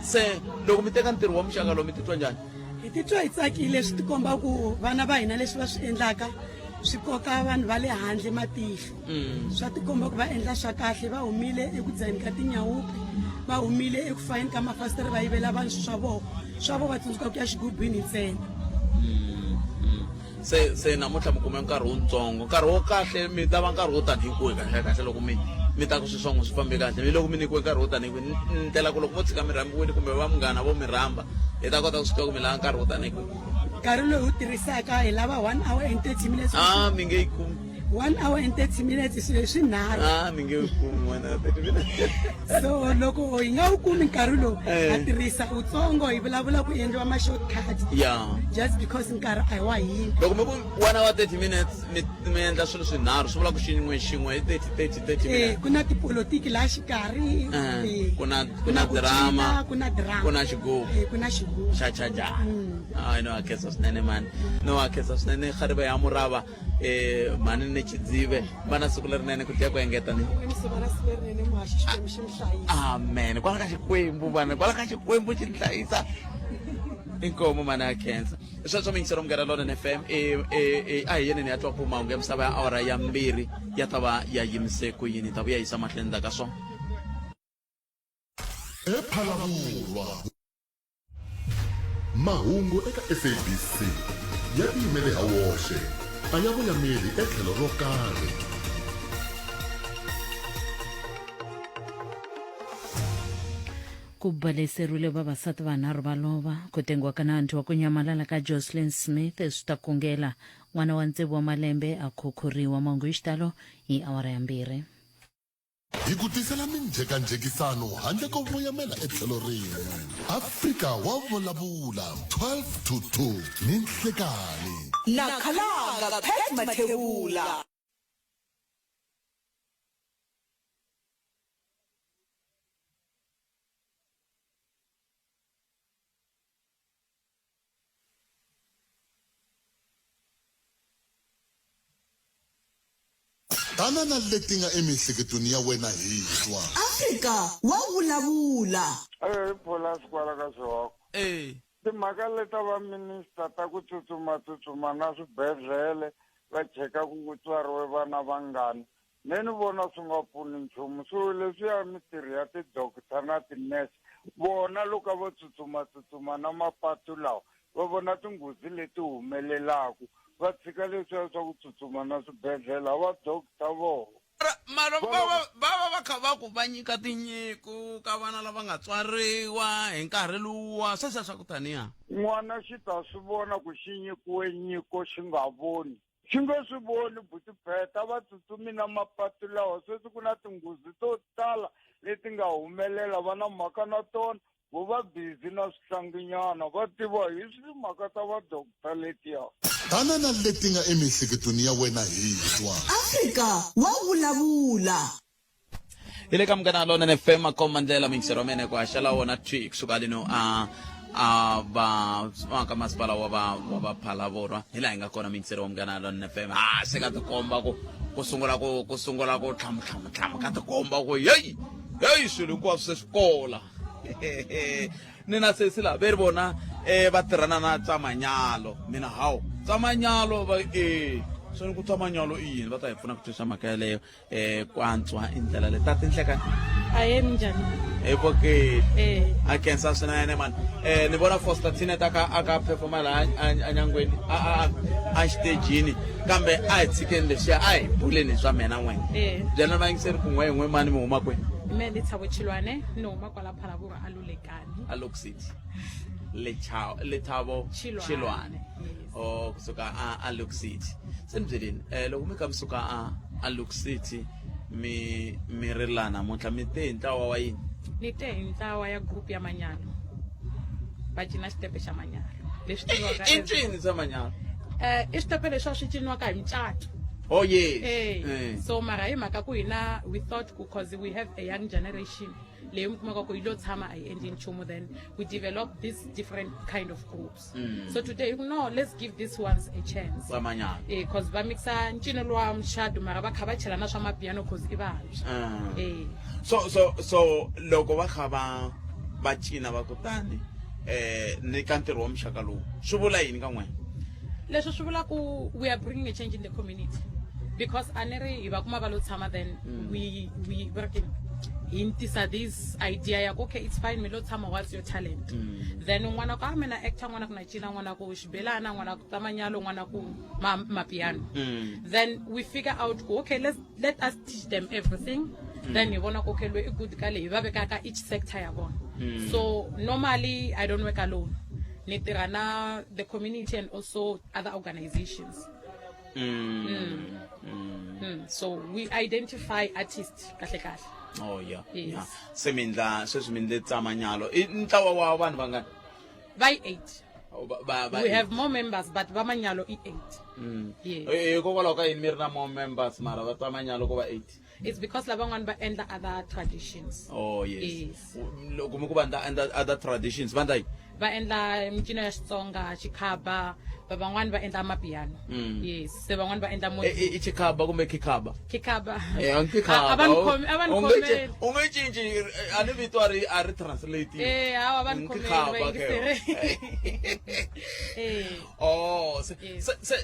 se loko mi teka ntirho wa muxaka lowu mi titwa njhani hi titwa hi tsakile swi tikomba ku vana va hina leswi va swi endlaka swi koka vanhu va le handle matihlo swa tikomba ku va endla swa kahle va humile eku dzaheni ka tinyawupi va humile eku fayeni ka mafasitere va yivela vanhu swa vona va tsundzuka ku ya xigubini ntsena se namuntlha mi kume nkarhi wutsongo nkarhi wo kahle mi ta va nkarhi wo tanihi kwihi kahle loko mi ta ku swisongo swi fambe kahle mi loko mi nyikiwe nkarhi wo tanihi kwihi ni ndlela ku loko mo tshika mi rambiwile kumbe va munghana vo mi rhamba hi ta kota ku swi tiva ku mi lava nkarhi wo tanihi kwihi nkarhi lowu wu tirhisaka hi lava 1 hour and 30 minutes mi nge yi kumi 1 hour and 30 minutes swi nharhu mi nge yi kumi 1 hour 30 minutes so loko hi nga wu kumi nkarhi lowu ha tirhisa wutsongo hi vulavula ku endliwa ma-shortcut just because nkarhi a hi wa hina loko mi ku 1 hour 30 minutes mi endla swilo swinharhu swi vula ku xin'we 30 minutes ku na tipolotiki laha xikarhi ku na drama ku na drama ku na xigubu ku na xigubu xa chajara no a khensa swinene mani no a khensa swinene kgaribe ya murava mani ni chidzive va na siku lerinene ku tiya ku engeta ni amen kwala ka xikwembu vana kwala ka xikwembu xi hlayisa inkomo mani a khensa sweswo mi yingisela munghana London FM a hi yeneni ya twa ku mahungu ya misava ya awara ya mbirhi ya ta va ya yimise ku yini ta vuya yisa mahlweni ndzhaku ka swona ePhalaborwa mahungu eka SABC ya tiyimele ha woxe a ya voyameli etlhelo ro karhi ku baleseriwile vavasati vanharhu va lova ku tengiwa ka nandzu wa ku nyamalala ka Jocelyn Smith swi ta kungela n'wana wa tsevu wa malembe a khukhuriwa mahungu hi xitalo hi awara ya mbirhi hi ku tisela minjhekanjhekisano handle ko voyamela etlhelo rin'we Afrika wa vulavula 12 to 2 ni nhlekani nakhalanga Pat Mathebula tanana leti nga emihleketweni ya wena hi twa Afrika wa vulavula Pholas kwala ka swihoko timhaka leta va minista ta ku tsutsuma na swibedhlele va cheka ku tswariwe vana vangani neni vona swi nga pfuni nchumu so leswiya mitirho ya tidokita na tinese vona loko vo tsutsuma na mapatu lawa va vona tinghozi leti humelelaku va tshika leswiya swa ku tsutsuma na swibedhlele va dokita vona mara va kha va ku va nyika tinyiko ka vana lava nga tswariwa hi nkarhi luwa sweswo swa ku taniya n'wana xi ta swi vona ku xi nyikiwe nyiko xi nga voni xi nge swi voni butipheta va tsutsumi na mapatu lawa sweswi ku na tinghozi to tala leti nga humelela va na mhaka na tona vo va busy na swihlanginyana va tiva hi mhaka ta vadokita letiya tanana leti nga emihleketweni ya wena hi twa Afrika wa vulavula ile ka mgana lona ne fema komandela mingsero mene kwa shala wona trick sukalino va ka masipala wa va Phalaborwa hila inga kona mingsero mgana lona ne fema se ka tikomba ku sungula ku tlhamu ka tikomba ku hey swilo kwa se skola nina se sila veri bona va tirhana na tsamanyalo mina hawo tsamanyalo va so ku tsamanyalo yini va ta hi pfuna ku twisisa mhaka yaleyo kwantswa indlela leti ta tinhlekani ayemi njhani porque a kensa swinene mani ni vona Foster Tinet aka performa laha anyangweni a xitejini kambe a hi tshikeni leswiya a hi buleni swa mina n'wena byela vayingiseri ku n'we mani mi huma kwini me ni Thabo Chilwane ni huma kwala Phalaborwa alulekani Alok City Lethabo Chilwane kusuka Alok City sembyeleni loko mi ka misuka Alok City mi rilana mutla mi te ntlawa wa yini ni te ntlawa ya group ya Manyalo va cina xitepe xa Manyalo leswi tivaka i ncini za Manyalo i xitepe leswi swi ciniwaka hi micato. Oh yes. So mara hi mhaka ku hina we thought because we have a young generation leyi mi kumaka ku yi lo tshama a yi endli nchumu then we develop these different kind of groups. So today no let's give these ones a chance. Because va mixa ncino lowa mushado mara va kha va chela na swa mapiano because i vantshwa. So loko va kha va cina va kutani ni ka ntirho wa muxaka lowu swi vula yini ka n'wina leswi swi vula ku we are bringing a change in the community because aneri hi va kuma va lo tshama then we working hintisa this idea ya okay it's fine me lo tshama what's your talent then n'wana ka mina actor n'wana ku na cina n'wana ku xibelana n'wana ku tsamanyalo n'wana ku mapiano then we figure out okay let us teach them everything then you vona okay lo I good ka le va veka ka each sector ya bona so normally I don't work alone Nitirana, the community and also other organizations. So we identify artists. Oh yeah. Yes. Yeah. Semindla tsamanyalo. Ntlawa wa vanhu vangani? By 8. We have more members but Vamanyalo is 8. Yes. Kokwalaho ka yini mi ri na more members mara va tsamanyalo ko va 8? It's because Labangwan ba end other traditions. Oh yes. Loko mi ku va other traditions vandai ba endla mcino ya Xitsonga Chikhaba babangwani ba endla amapiano yes sebangwani ba endla Chikhaba kumbe Kikhaba abanikhomi ungecinci ani vito ari translate hawa abanikhomi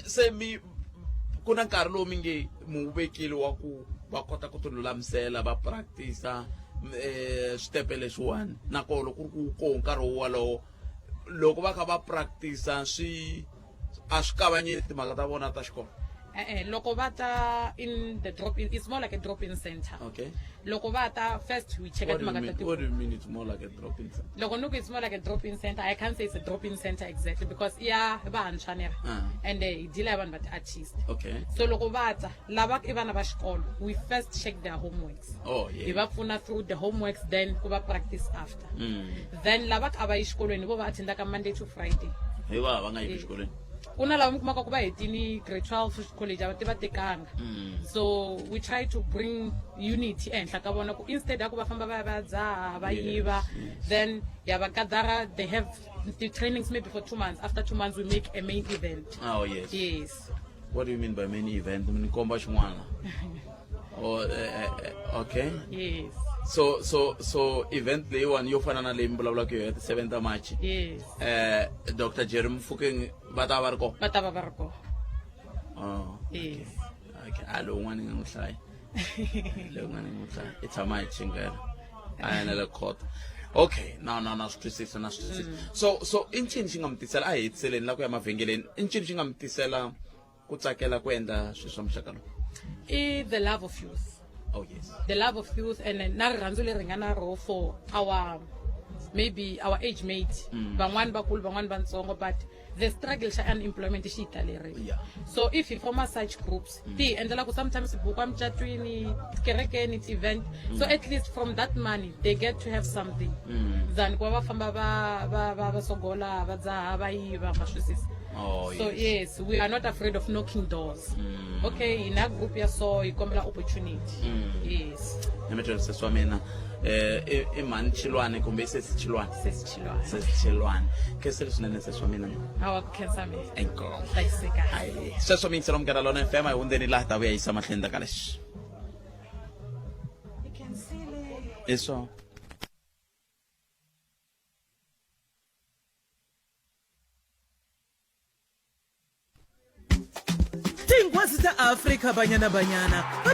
se mi kuna nkarhi lowu mi nge mu vekile wa ku va kota ku tilulamisela va practice switepe leswiwani nako loko ku ko nkarhi wolowo loko va kha va practice a swi kavanyeti timhaka ta vona ta xikolo loko va ta in the drop in it's more like a drop in center. Okay. Loko va ta first we check what do you mean it's more like a drop in center? Loko nuku it's more like a drop in center. I can't say it's a drop in center exactly because yeah vantshwa nera and deal vanhu va artists. Okay. So loko va ta lava i vana va xikolo we first check their homeworks. Oh yeah. Hi va pfuna through the homeworks then ku va practice after. Then lava ka va exikolweni vo va attenda ka Monday to Friday. Hi va nga yi exikolweni. Kuna lava mi kumaka ku va hetini grade 12 college a va ti va tekanga so we try to bring unity ehenhla ka vona ku instead ya ku va famba va dzaha va yiva then ya va gadara they have the trainings maybe for 2 months after 2 months we make a main event. Oh yes. Yes. What do you mean by main event? Ni komba xin'wana. Okay. Yes. So event leyi one yo fana na leyi mi vulavulaka yo 7th March. Yes. Dr. Jeremy Mofokeng va ta va ri kona. Va ta va ri kona. Oh. Yes. Okay. Alo n'wana nga n'wi hlaya. leyo ngane ngutla ithama ichingela ayana le court. Okay, no swisisa na swisisa. So incini xingamtisela a hetseleni la ku ya mavhengeleni incini xingamtisela ku tsakela ku endla sweswo muxaka lowu? I the love of youth. Oh yes. The love of youth and na rirhandzu leri nga na ro for our maybe our age mate. Van'wani vakulu van'wani vantsongo, but the struggle xa unemployment xi taleriwe. Yeah. So if you form such groups, ti endlela ku sometimes bukwa mcatwini, kerekeni, event. So at least from that money they get to have something. Than kwa va famba va sogola va dzaha va yiva va swisisa. Oh, so yes, we are not afraid of knocking doors. Okay, in a group ya so ikombela opportunity. Yes. Nemetho seswa mina imani chilwane kumbe sesichilwane ke selisonene seswa mina Hawa khensa me. enko Hlayiseka. hayi seswa mina selo mkala lona FM ayundeni la ta uyayisa mahlenda kalesh eso tinghwazi ta afrika banyana va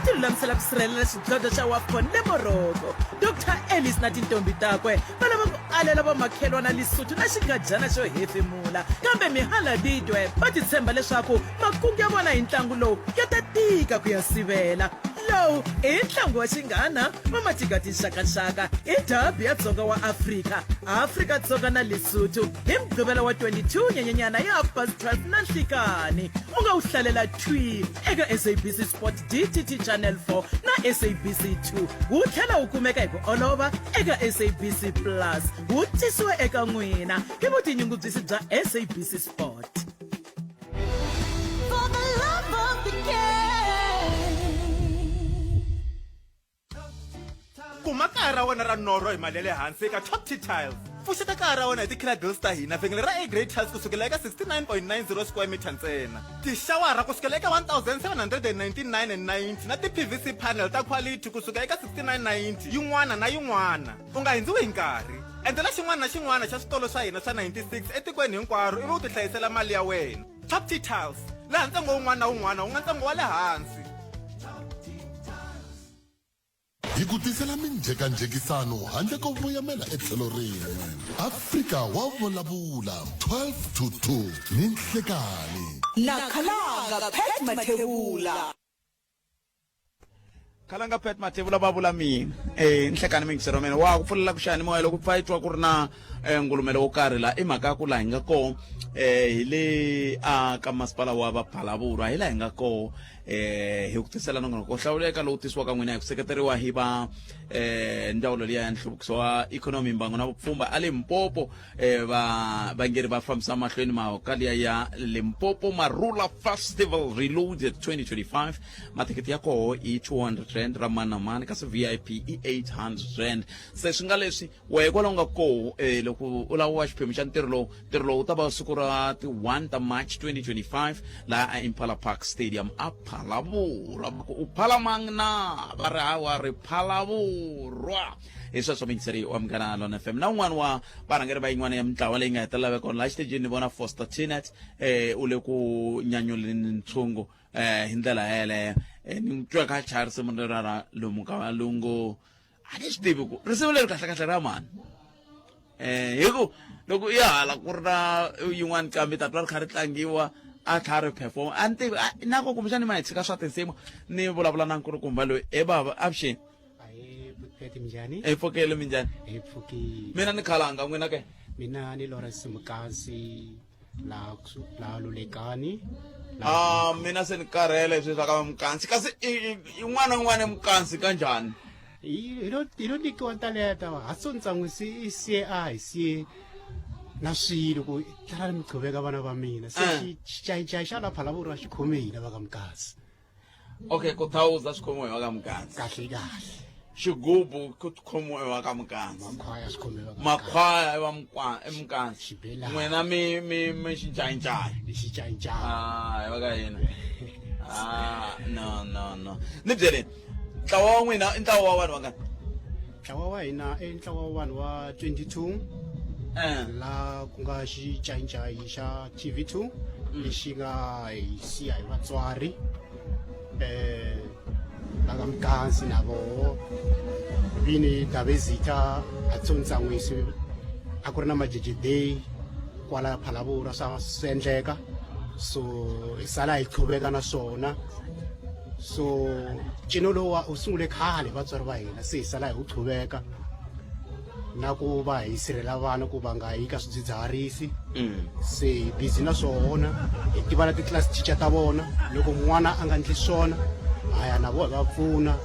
ti lulamisela ku sirhelela xidlodlo xa wafcon le morocco. Dr Ellis na tintombi takwe va lava ku alela vamakhelwana lesotho na xinkadyana xo hefemula, kambe mihaladitwe va titshemba leswaku makungu ya vona hi ntlangu lowu ya ta tika ku ya sivela. Lowu i ntlangu wa xinghana wa matika tinxakaxaka i dabi ya dzonga wa Afrika-Dzonga na Lesotho hi mugqivela wa 22 nyenyenyana ya 12 na nhlikani. U nga wu hlalela twi eka SABC Sport DTT Channel 4 na SABC 2. Wu tlhela wu kumeka hi ku olova eka SABC Plus. Wu tisiwe eka n'wina hi vutinyungubyisi bya SABC Sport. For the love of the kuma kaya ra wena ra norho hi mali ya le hansi eka Top T Tiles. Pfuxeta kaya ra wena hi ti-killer deals ta hina vhengele ra A-grade tiles kusukela eka 69.90 square meter ntsena, tixawara kusukela eka 1,799.90 na ti-PVC panel ta quality kusuka eka 69.90 yin'wana na yin'wana. U nga hindziwi hi nkarhi, endlela xin'wana na xin'wana xa switolo swa hina swa 96 etikweni hinkwaro ivi u ti hlayisela mali ya wena. Top T Tiles, laha ntsengo wun'wana na wun'wana wu nga ntsengo wa le hansi. hi ku tisela minjhekanjhekisano handle ko voyamela etlhelo rin'we. Afrika wa vulavula 12 to 2 ni Nhlekani na Khalanga Pet Mathebula. Khalanga Pet Mathebula va vula mina Nhlekani mingisero mina wa ku pfulela ku xani moya loko pfayitwa ku ri na ngulumelo wo karhi la i mhaka ku la hi nga ko hi le ka masipala wa Baphalavurwa hi la hi nga ko hi ku tisela nongonoko ko hlawuleka lowu tisiwaka n'wina hi ku seketeriwa hi va ndzawulo liya ya nhluvukiso wa ikhonomi mbango na vupfhumba a Limpopo. Vangeri va fambisa mahlweni mhaka liya ya Limpopo Marula Festival Reloaded 2025. Mathikiti ya koho i 200 rand ra mani na mani kasi VIP i 800 rand. Se swi nga leswi wehe kwalaho nga koho loko u lava xiphemu xa ntirho lowu u ta va siku ra ti 1 ta March 2025 laha a Impala Park Stadium a Phalavurwa. U phalamang na va ri hawa ri Phalavurwa. Hi sweswo mingiseri wa Munghana Lona FM na un'wana wa varhangeri va yin'wana ya mitlawa leyi nga hetelela veka laha xitejini ni vona Foster Tinet u le ku nyanyuleni ntshungu hi ndlela yeleyo ni twa ka charisi munhu ra lomu ka valungu a ni swi tivi ku risimu leri kahlekahle ra mani hi ku loko i hala ku ri na yin'wana kambe ta twa ri kha ri tlangiwa a tlha ri perform a ni tivi na ko kumbexani ma hi tshika swa tinsimu ni vulavula na nkulukumba loyi baba avuxeni minjhani pfukile minjhani pfukile mina ni Khalanga n'wina ke mina ni Lawrence Mukasi la Lulekani mina se ni karhele leswi swa ka Mukansi kasi yin'wana Mukansi kanjhani hi lo nikiwa taleta hasontsangu si sie a hi sie na swilo ku tlhela mi qhuveka vana va mina se xicayicayi xa la Phalavurwa xi khome hina va ka Mukasi. Okay ku thawuza swi khomiwe va ka Mukasi kahle xigubu ku khomiwe va ka Mukasi makhwaya va Mukasi n'wina mi xicayicayi va ka hina no ni byeleni ntlawa wa n'wina i ntlawa wa vanhu vangani? Ntlawa wa hina i ntlawa wa vanhu wa 22 la ku nga xicayicayi xa TV2 lexi nga hi siya hi vatswari bakamkansi nabo vini davezitha atsontsangwisi a ku ri na majeje day kwala Phalaborwa swa endleka so hi sala hi tlhuveka na swona so ncino lowu u sungule khale vatswari va hina se hi sala hi wu tlhuveka na ku va hi sirhela vana ku va nga yi ka swidzidziharisi se hi busy na swona hi tiva na ti-class teacher ta vona loko n'wana a nga ndli swona haya na vona va pfuna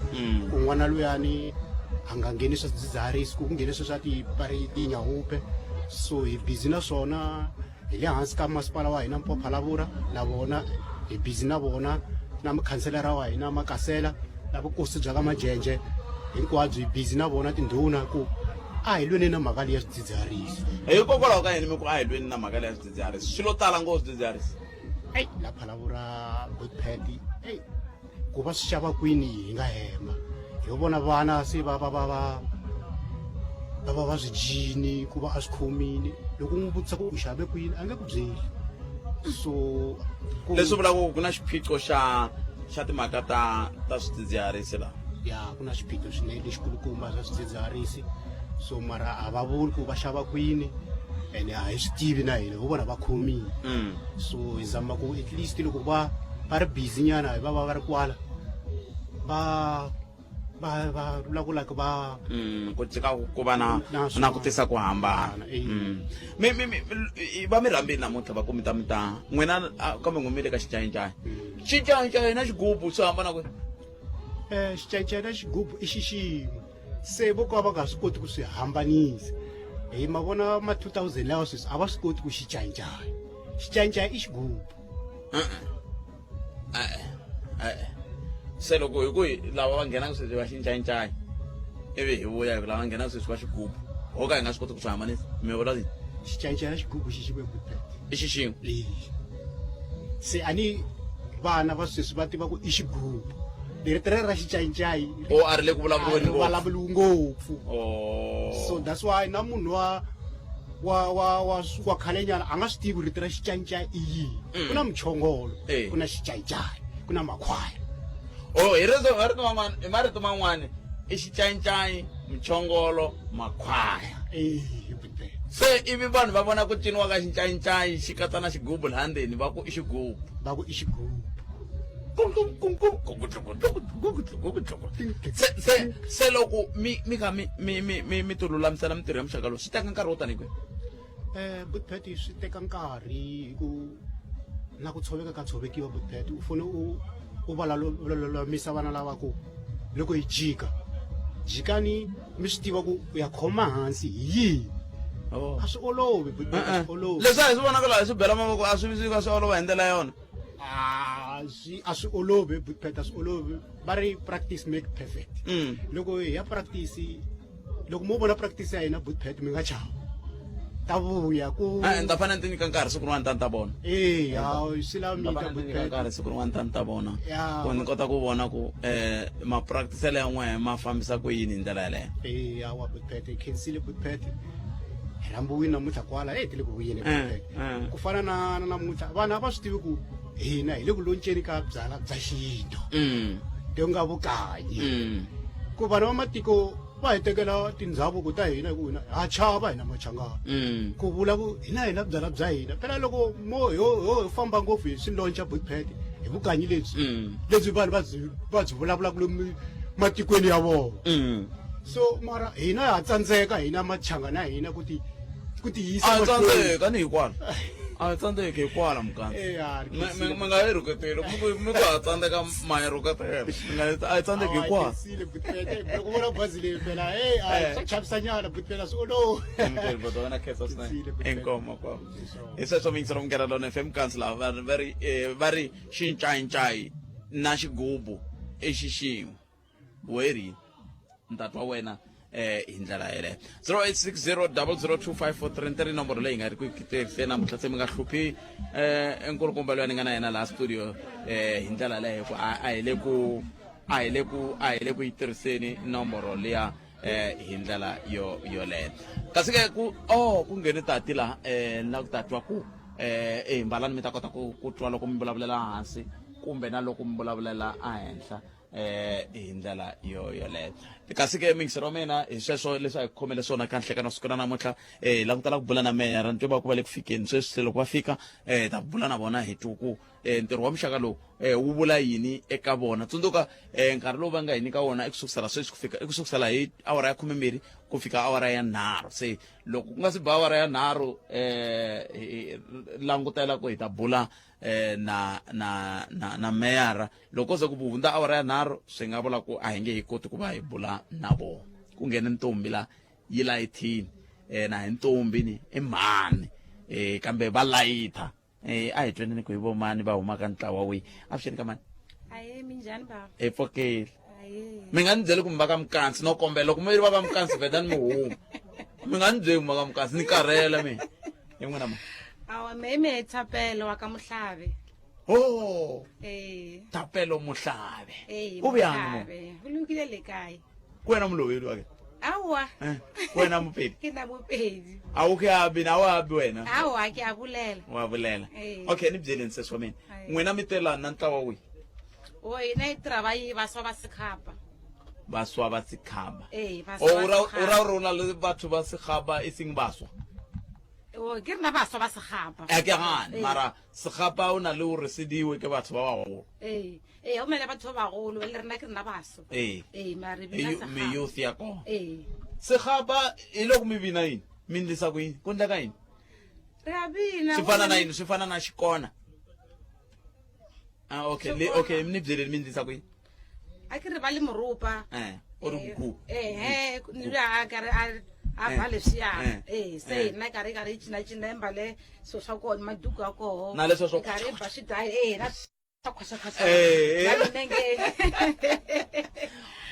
ku n'wana luyani a nga ngheni swa swidzidziharisi ku ngheni swa tinyahupe so hi busy na swona hi le hansi ka masipala wa hina Mpho Phalaborwa na vona hi busy na vona na mukhanselara wa hina Makasela na vukosi bya ka Majenje hinkwabyo hi busy na vona tindhuna ku a hi lweni na mhaka leyi ya swidzidziharisi hikokwalaho ka yini mi ku a hi lweni na mhaka leyi ya swidzidziharisi swilo tala ngopfu swidzidziharisi la Phalaborwa Bushbuck ku va swi xava kwini hi nga hema hi vona vana se va swi jini ku va a swi khomini loko n'wi vutisa ku u xave kwini a nge ku byeli so leswi vulaku ku na xiphiqo xa timhaka ta swidzidziharisi laha ya ku na xiphiqo swinene lexikulukumba xa swidzidziharisi so mara a va vuli ku va xava kwini ene a hi swi tivi na hina vo vona va khomini so hi zama ku at least loko va ri busy nyana hi va ri kwala va vulavulaka va ku tsika ku va na ku tisa ku hambana va mi rhambini namuntlha va kumita mita n'wina kambe n'wimile ka xincayincayi na xigubu swi hambana kwini xincayincayi na xigubu i xiximo se vo ka va nga swi koti ku swi hambanisa hi ma vona ma 2000 lawa sweswi a va swi koti ku xincayincayi i xigubu se loko hi ku lava va nghenaka sweswi va xincayincayi ivi hi vuya lava va nghenaka sweswi va xigubu ho ka hi nga swi koti ku swi hambanisa mi vula yini xincayincayi na xigubu xiximwe i xixin'we se ani vana va sweswi va tiva ku i xigubu leri tirere ra xincayincayi a ri le ku vulavuriwi ngopfu so that's why na munhu wa khalenyana a nga swi tivi rito ra xincayincayi i yini ku na muchongolo ku na xincayincayi ku na makhwaya hi marito man'wana i xincayincayi muchongolo makhwaya se ivi vanhu va vona ku ciniwa ka xincayincayi xi katsa na xigubu laha ndzeni va ku i xigubu se loko mi kha mi ti lulamisela mintirho ya muxaka lowu swi teka nkarhi wo tani kwihi Bushbuck swi teka nkarhi hi ku na ku tshoveka ka tshovekiwa Bushbuck u fane u valalulamisa vana lava ku loko hi jikani mi swi tiva ku u ya khoma hansi hi yini a swi olovi leswi a hi swi vonaka laha hi swi bela mavoko a swi visika swi olova hi ndlela yona a swi olovi Bushbuck a swi olovi va ri practice make perfect loko hi ya practice loko mo vona practice ya hina Bushbuck mi nga chava ta vuya ku ni ta fanele ti nyika nkarhi siku rin'wana tani ta vona swi lava mi nyika Bushbuck nkarhi siku rin'wana tani ta vona ku ni kota ku vona ku mapractisele ya n'wehe ma fambisa ku yini hi ndlela yaleyo wa Bushbuck hi khensile Bushbuck hi rambiwini namuntlha kwala ti le ku vuyeni Bushbuck ku fana na namuntlha vana va swi tivi ku hina hi le ku lonceni ka byala bya xintu leyi nga vukanyi ku vana va matiko va hi tekela tindhavuko ta hina hi ku hina ha chava hina machangani ku vula ku hina byala bya hina phela loko ho famba ngopfu hi swilonca Bushbuck hi vukanyi lebyi vanhu va byi vulavulaka lomu matikweni ya vona so mara hina ha tsandzeka hina machanga na hina ku ti yisa tsandzeka ni hikwala a tsandzeki hikwala mukandzi mi nga yi rhuketeli mi ku ha tsandzeka ma yi rhuketela a tsandzeki hikwala loko vona bazi leyi phela a chavisanyana Bushbuck swi olovi wena khetsa swinene inkomo kwavo hi sweswo mi yingisela Lunghela Lona FM kansila va ri xincayincayi na xigubu i xixin'we werini ntatwa wena hi ndlela yeleyo 0860002543 nomboro leyi nga ri ku tirhiseni namuntlha se mi nga hluphi enkulukumba loyi ni nga na yena laha studio hi ndlela leyo a hi le ku yi tirhiseni nomboro liya hi ndlela yoleyo kasi ke ku ngheni tati laha na ku tatiwa ku mbalani mi ta kota ku twa loko mi vulavulela hansi kumbe na loko mi vulavulela ehenhla hi ndlela yoleyo kasi ke mingisero mina hi sweswo leswi hi khomele swona ka nhlekano siku ra namuntlha langutela ku bula na meyara ni twa va ku va le ku fikeni sweswi loko va fika ta bula na vona hi tuku ntirho wa muxaka lowu wu vula yini eka vona tsundzuka nkarhi lowu va nga hi nyika wona ekusukusela sweswi ku fika ekusukusela hi awara ya 12 ku fika awara ya 9 se loko ku nga si ba awara ya 9 langutela ku hi ta bula na meyara loko se ku hundza awara ya 9 swi nga vula ku a hi nge hi koti ku va hi bula na vona ku nghene ntombi la yi layithini na hi ntombi ni i mhani kambe va layitha a hi tweneni ku hi vo mani va humaka ntlawa wihi avuxeni ka mani aye minjhani baba pfokeli aye mi nga ni byeli ku mi va ka mukansi no kombela loko mi va ka mukansi vheta ni mi huma mi nga ni byeli ku mi va ka mukansi ni karhela mina hi n'wina ma awa me Thapelo wa ka Mohlabe Thapelo Mohlabe o byang o lokile le kae ku wena muloveli wa ke awa wena mupedi ke na mopedi a o ke abi na wa abi wena awa ke a bulela wa bulela okay ni byeleni sesi wa mina n'wina mi tela na ntlawa wihi o ina itrabayi baswa ba sekhapa baswa ba sekhaba baswa o ra le batho ba sekhaba e seng baswa o ke rena baswa ba sekhapa ke gane mara sekhapa o na le o resediwe ke batho ba bagolo o mele batho ba bagolo le rena ke rena baswa mare bina me youth ya ko sekhaba e le go me bina yini mi ndlisa ku yini ku ndla ka yini ra bina swi fana na xikona okay mi ni byeleni mi ndlisa ku yini a ke re ba le morupa o ri ku ni ya ka re a vale swiya se na ka ri cina mbale so swa kona maduku ya koho na leswo swo ka ri ba swi dai na kwasa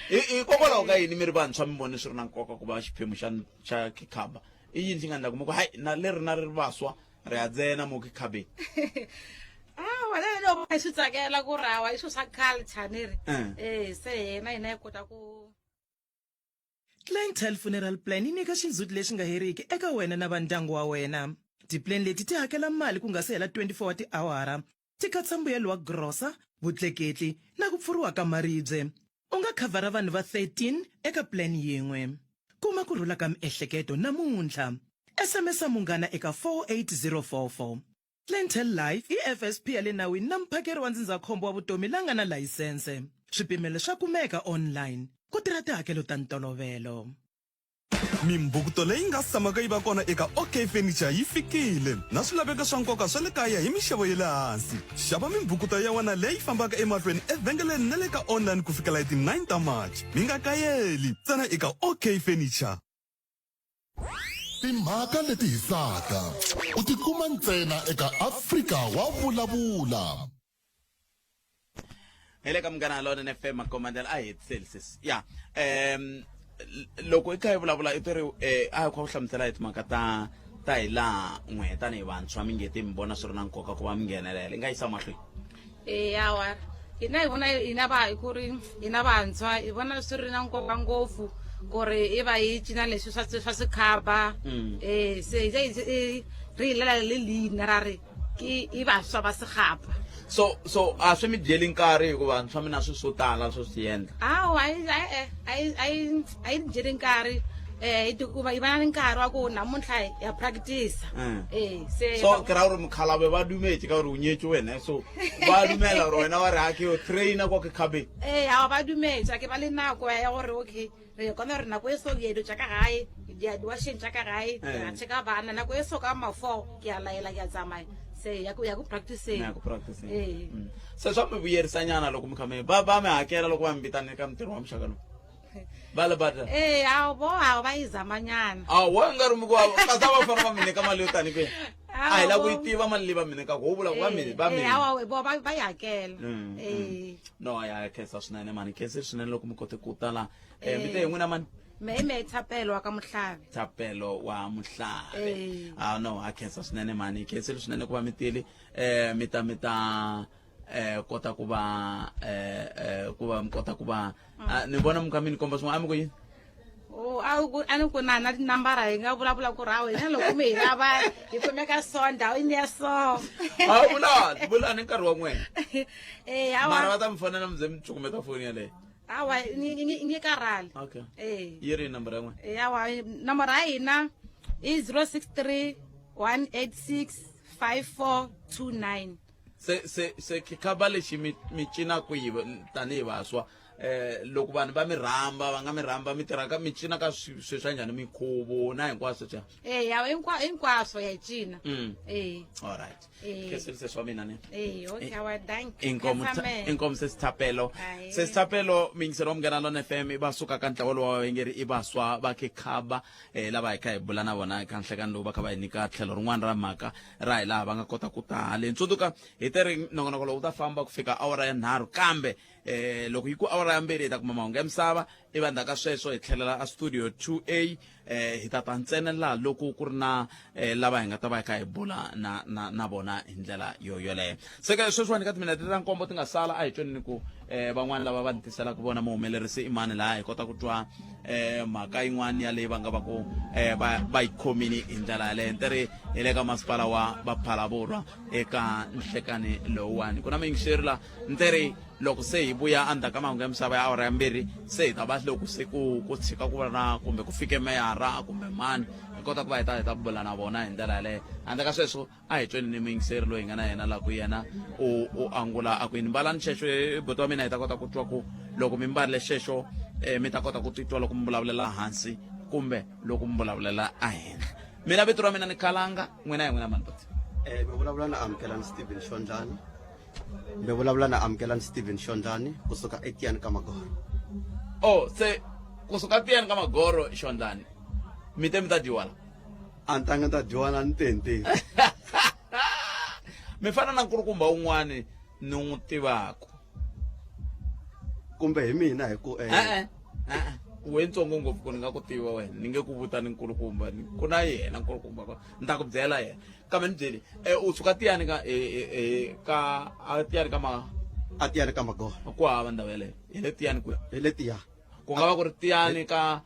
hikokwalaho ka yini mi ri vantshwa mi vone swi ri na nkoka ku va xiphemu xa khikhaba i yini xi nga endla kuma ku hayi na leri na ri vaswa ri ya dzena mo khikhabeni wala lo ba swi tsakela ku rawa i swo swa culture ni ri se yena yi kota ku Clientele Funeral Plan yi nyika xindzhuti lexi nga heriki eka wena na va ndyangu wa wena. Tiplan leti ti hakela mali ku nga se hela 24 wa tiawara, ti katsa mbuyelo wa grosa, vutleketli na ku pfuriwa ka maribye. U nga khavhara vanhu va 13 eka plan yin'we. Kuma kurhula ka miehleketo namuntlha. SMS munghana eka 48044. Clientele Life i FSP ya le nawini na mphakeri wa ndzindzakhombo wa vutomi la nga na layisense. Swipimelo swa kumeka online. Ku tirha tihakelo ta ntolovelo. Mimbukuto leyi nga samaka yi va kona eka OK Furniture yi fikile na swilaveko swa nkoka swa le kaya hi mixavo ya le hansi. Xava mimbukuto ya wena leyi fambaka emahlweni evhengeleni na le ka online ku fikela hi ti 9 ta March. Mi nga kayeli ntsena eka OK Furniture. Timhaka leti hisaka u tikuma ntsena eka Afrika wa vulavula. Hele ka mgana lona FM makomandela a hetselsis ya loko i kha hi vulavula i tiri a hi kha ku hlamusela hi timhaka ta hi laha n'weta ni vantshwa mi nge ti mi vona swi ri na nkoka ku va mi nghenelela i nga yisa mahlweni yawa hina hi vona hina va hi ku ri hina vantshwa hi vona swi ri na nkoka ngopfu ku ri i va hi cina leswi swa swikhaba se ri hilela le lina ra ri i vaswa va sekhaba so a swi mi dyeli nkarhi hikuva vantshwa mi na swi swo tala swo swi endla awa a yi dyeli nkarhi hi tikuva hi va na nkarhi wa ku namuntlha ya practice se so ke ra uri mukhalave va dumetse ka uri o nyetse wena so va dumela uri wena wa re hake o trainer kwa khabeng awa va dumetse ke ba le nako ya gore okay re kona re nako e so ke do tsaka gae dia di wa shentsha ka gae ra tseka bana nako e so ka mafo ke a laela ke a tsamaya se ya ku practice se swa mi vuyerisa nyana loko mi khame va mi hakela loko va mi vitane ka ntirho wa muxaka lowu va le bata awa va yi zamanyana wa nga ri mikuva kasa va fana va mi nyika mali yo tani kwe a hi la ku yi tiva mali leyi va mi nyikaka ho vula ku va mi va yi hakela no ya khensa swinene mani khensa swinene loko mi kote ku tala mi te hi n'wina mani me Thapelo wa ka Mohlabe Thapelo wa Mohlabe no a khensa swinene mani khensa swinene ku va mi tile mi ta kota ku va mi kota ku va ni vona mi kha mi ni komba swin'wana a mi ku yini a ni ku na na tinambara hi nga vulavula ku ra wena loko mi hi lava hi kumeka so ndhawini ya so vula ni nkarhi wa n'wena awa mara va ta mi fonela mi ze mi cukumeta foni yaleyo awa nge karhali okay yi ri nambara ya n'wena awa nambara ya hina i 063 186 5429 se khikhaba lexi mi cinaku yi tanihi vaswa loko vanhu va mi rhamba va nga mi rhamba mi tirhaka mi cina ka swi swa njhani mikhuvo na hinkwaswo tya yawa hinkwaswo ya hi cina alright kheselise swa mina ni okay awa thank inkomo sesithapelo mingiselo wa munghana Lona FM i va suka ka ntlawa lowa vayengeri i vaswa va khikhaba lava hi kha hi bula na vona eka nhlekani lowu va kha va hi nyika tlhelo rin'wana ra mhaka ra hi laha va nga kota ku tale tsundzuka hi teri nongonoko lowu wu ta famba ku fika awara ya 3 kambe loko yi ku awara ya 2 hi ta kuma mahungu ya misava iva ndzhaku ka sweswo hi tlhelela a studio 2A hi ta ta ntsena laha loko ku ri na lava hi nga ta va hi kha hi bula na vona hi ndlela yoleyo se ka sweswiwani ka timinete ta nkombo ti nga sala a hi tweni ni ku van'wani lava va ni tiselaka vona muhumelerisi i mani laha hi kota ku twa mhaka yin'wani yaleyi va nga va ku va yi khomini hi ndlela yaleyo ntirhi hi le ka masipala wa Baphalavurwa eka nhlekani lowuwani ku na miyingiseri la ntirhi loko se hi vuya endzhaku ka mahungu ya misava ya awara ya 2 se hi ta va loko se ku tshika ku va na kumbe ku fike meyara kumbe mani hi kota ku va hi ta bula na vona hi ndlela yaleyo handle ka sweswo a hi tweni ni muyingiseri loyi hi nga na yena laha ku yena u angula a ku yini mbalani xexo buti wa mina hi ta kota ku twa ku loko mi mbarile xexo mi ta kota ku titwa loko mi vulavulela hansi kumbe loko mi vulavulela ehenhla mina vito ra mina ni Khalanga n'wina hi n'wina mani buti mi vulavula na Amukelani Stephen Shondlani mi vulavula na Amukelani Stephen Shondlani kusuka eTiyani ka Magoro se kusuka Tiyani ka Magoro Shondlani mi te mi ta dyiwala a ni tanga ta dyiwana ni tente mi fana na nkulukumba wun'wani ni n'wi tivaka kumbe hi mina hi ku we ntsongo ngopfu ku ni nga ku tiva wena ni nge ku vutani nkulukumba ku na yena nkulukumba ni ta ku byela yena kambe ni byeli u suka Tiyani Tiyani ka Magoro ku hava ndhawu yeleyo hi le Tiyani ku hi le Tiya ku nga va ku ri Tiyani ka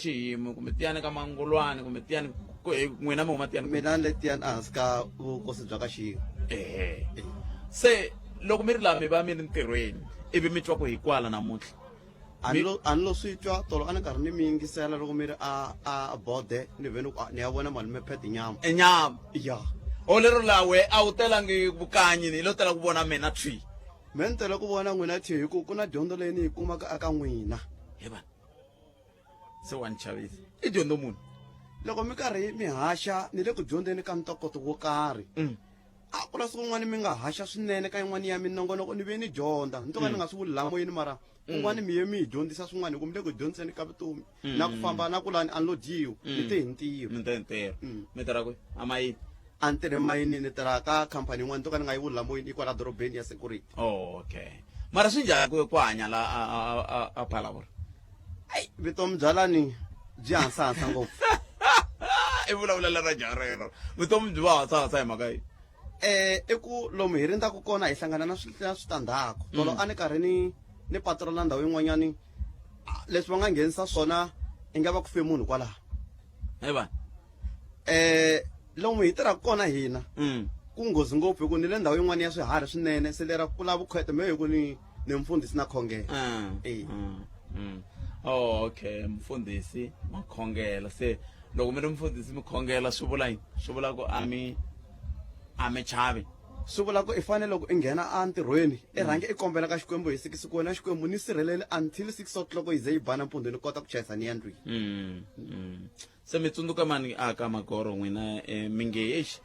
Xiyimo kumbe Tiyani ka Mangolwane kumbe Tiyani n'wina mi huma Tiyani mina ni le Tiyani ehansi ka vukosi bya ka Xiyimo se loko mi ri laha mi va mi ri ntirhweni ivi mi twa ku hi kwala namuntlha a ni lo swi twa tolo a ni karhi ni mi yingisela loko mi ri a bode ni ve ni ya vona malume Phet Nyama ya lero lawe a wu telangi vukanyi ni lo tela ku vona mina twi me ni tela ku vona n'wina twi hi ku na dyondzo leyi ni yi kumaka aka n'wina se wa ni chavisa i dyondzo muni loko mi karhi mi haxa ni le ku dyondzeni ka ntokoto wo karhi a ku na swin'wana mi nga haxa swinene ka yin'wana ya minongonoko ni ve ni dyondza ni to ka ni nga swi vuli laha moyeni mara un'wana mi ye mi hi dyondzisa swin'wana hi ku mi le ku dyondziseni ka vutomi na ku famba na ku lani a ni lo dyiwa ni te hi ntirho mi tirha kwi a mayini a ni tirhe mayini ni tirha ka khampani yin'wana to ka ni nga yi vuli laha moyeni i kwala dorobeni ya security okay mara swi njhani ku hanya la a Phalavurwa vutomi bya lani byi hansahansa ngopfu i vulavulela ra jarero vutomi byi va hansahansa hi mhaka yi i ku lomu hi rindzaka kona hi hlangana na switandzhaku tolo a ni karhi ni patrola ndhawu yin'wanyani leswi va nga nghenisa swona i nga va ku fe munhu kwalaha lomu hi tirhaka kona hina ku nghozi ngopfu hi ku ni le ndhawu yin'wana ya swiharhi swinene se lera ku lava vukhwete me hi ku ni mfundhisi na khongela okay mfundhisi makhongela se loko mi ri mfundhisi mi khongela swi vula yini swi vula ku a mi chavi swi vula ku i fanele loko i nghena a ntirhweni i rhange i kombela ka Xikwembu hi sikisiku wena Xikwembu ni sirheleli until 6 o'clock yi ze yi ba nampundzu ni kota ku chayisa ni ya ndlwini se mi tsundzuka mani a ka Magoro n'wina mi nge exi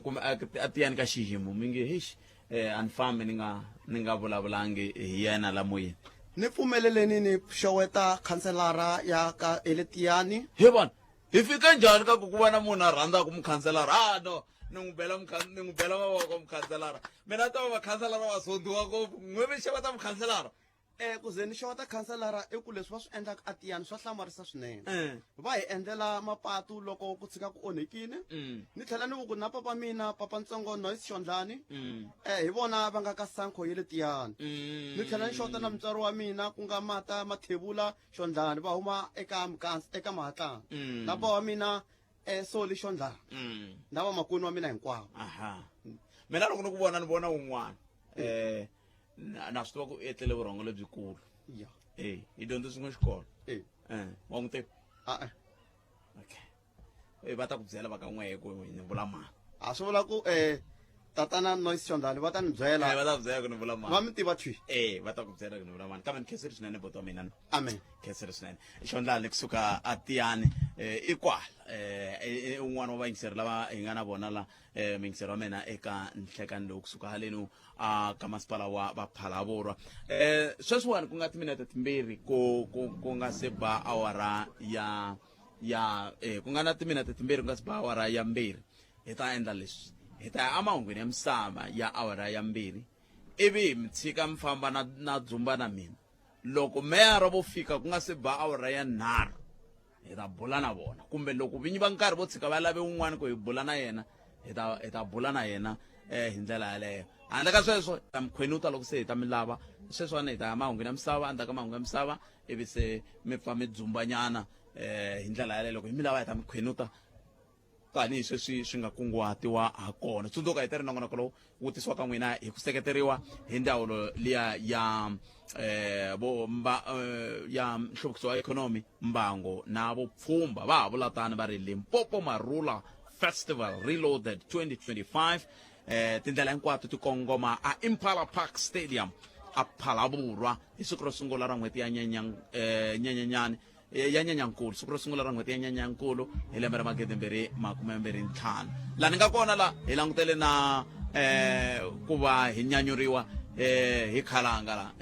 kumbe a Tiyani ka Xiyimo mi nge exi a ni fambi ni nga vulavulangi hi yena la moyeni ni pfumeleleni ni xoweta khanselara ya ka ele Tiyani he vona hi fika njhani ka ku va na munhu a rhandzaka mukhanselara no ni n'wi bela mavoko mukhanselara mina ta va vakhanselara va sondiwa ngopfu n'we mi xeweta mukhanselara ku ze ni xota khanselara i ku leswi va swi endlaka a tiyani swa hlamarisa swinene va hi endlela mapatu loko ku tshika ku onhekile ni tlhela ni vu ku na papa mina papa ntsongo Noise Xondlani hi vona va nga ka sankho ye le tiyani ni tlhela ni xota na mutswari wa mina ku nga Mata Mathebula Xondlani va huma eka Mahatlana na bava wa mina Soli Xondlani na vamakwenu wa mina hinkwavo. Mina loko ni ku vona ni vona un'wana na swi tiva ku etlele vurhongo lebyikulu hi dyondza swin'we xikolo wa n'wi tivi okay va ta ku byela va ka n'we ku ni vula mani a swi vula ku tatana Noise Xondlani va ta ni byela va ta ku byela ku ni vula mani va mi tiva twi va ta ku byela ku ni vula mani kambe ni khenseli swinene boto wa mina amen khenseli swinene Xondlani kusuka a Tiyani i kwala un'wana wa vayingiseri lava hi nga na vona la mingiseri wa mina eka nhlekani lowu kusuka haleni ka masipala wa Phalaborwa sweswiwani ku nga timinete timbirhi ku nga se ba awara ya ku nga na timinete timbirhi ku nga se ba awara ya mbirhi hi ta endla leswi hi ta ya emahungwini ya misava ya awara ya mbirhi ivi mi tshika mi famba na dzumba na mina loko meyara vo fika ku nga se ba awara ya nharhu hi ta bula na vona kumbe loko vinyi va nkarhi vo tshika va lave un'wana ku hi bula na yena hi ta bula na yena hi ndlela yaleyo handle ka sweswo hi ta mi khwenuta loko se hi ta mi lava sweswiwani hi ta ya mahungwini ya misava endzhaku ka mahungu ya misava ivi se mi pfa mi dzumbanyana hi ndlela yaleyo loko hi mi lava hi ta mi khwenuta tanihi sweswi swi nga kunguhatiwa ha kona tsundzuka hi ta ri nongonoko lowu wu tisiwa ka n'wina hi ku seketeriwa hi ndzawulo liya ya ya nhluvukiso wa ikhonomi mbango na vupfhumba va ha vula tani va ri Limpopo Marula Festival Reloaded 2025 tindlela hinkwato ti kongoma a Impala Park Stadium a Phalaborwa hi siku ro sungula ra n'hweti ya Nyenyenyani ya Nyenyankulu siku ro sungula ra n'hweti ya Nyenyankulu hi lembe ra 2025 la ni nga kona la hi langutele na ku va hi nyanyuriwa hi khalanga la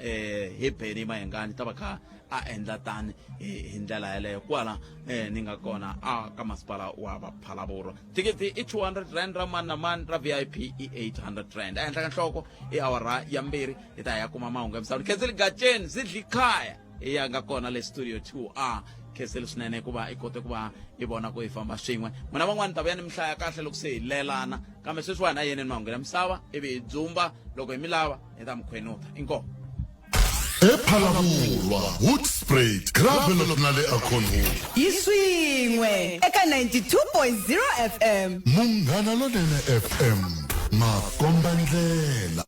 hi Benny Mayengani ta va kha a endla tani hi ndlela yaleyo kwala ni nga kona ka masipala wa Phalaborwa tikiti i 200 rand ra mani na mani ra VIP i 800 rand ehenhla ka nhloko i awara ya mbirhi hi ta ya kuma mahungu ya misava khenseli Gacheni Zidlikhaya ya nga kona le studio 2 khenseli swinene hikuva i kote ku va i vona ku hi famba swin'we n'wina van'wani ta vuya ni mihlaya kahle loko se hi lelana kambe sweswiwani a yeni ni mahungu ya misava ivi hi dzumba loko hi mi lava hi ta mi khwenuta inkomo ePhalaborwa Hoedspruit Gravel na le Akhonho Iswingwe eka 92.0 FM Munghana Lonene FM makomba ndlela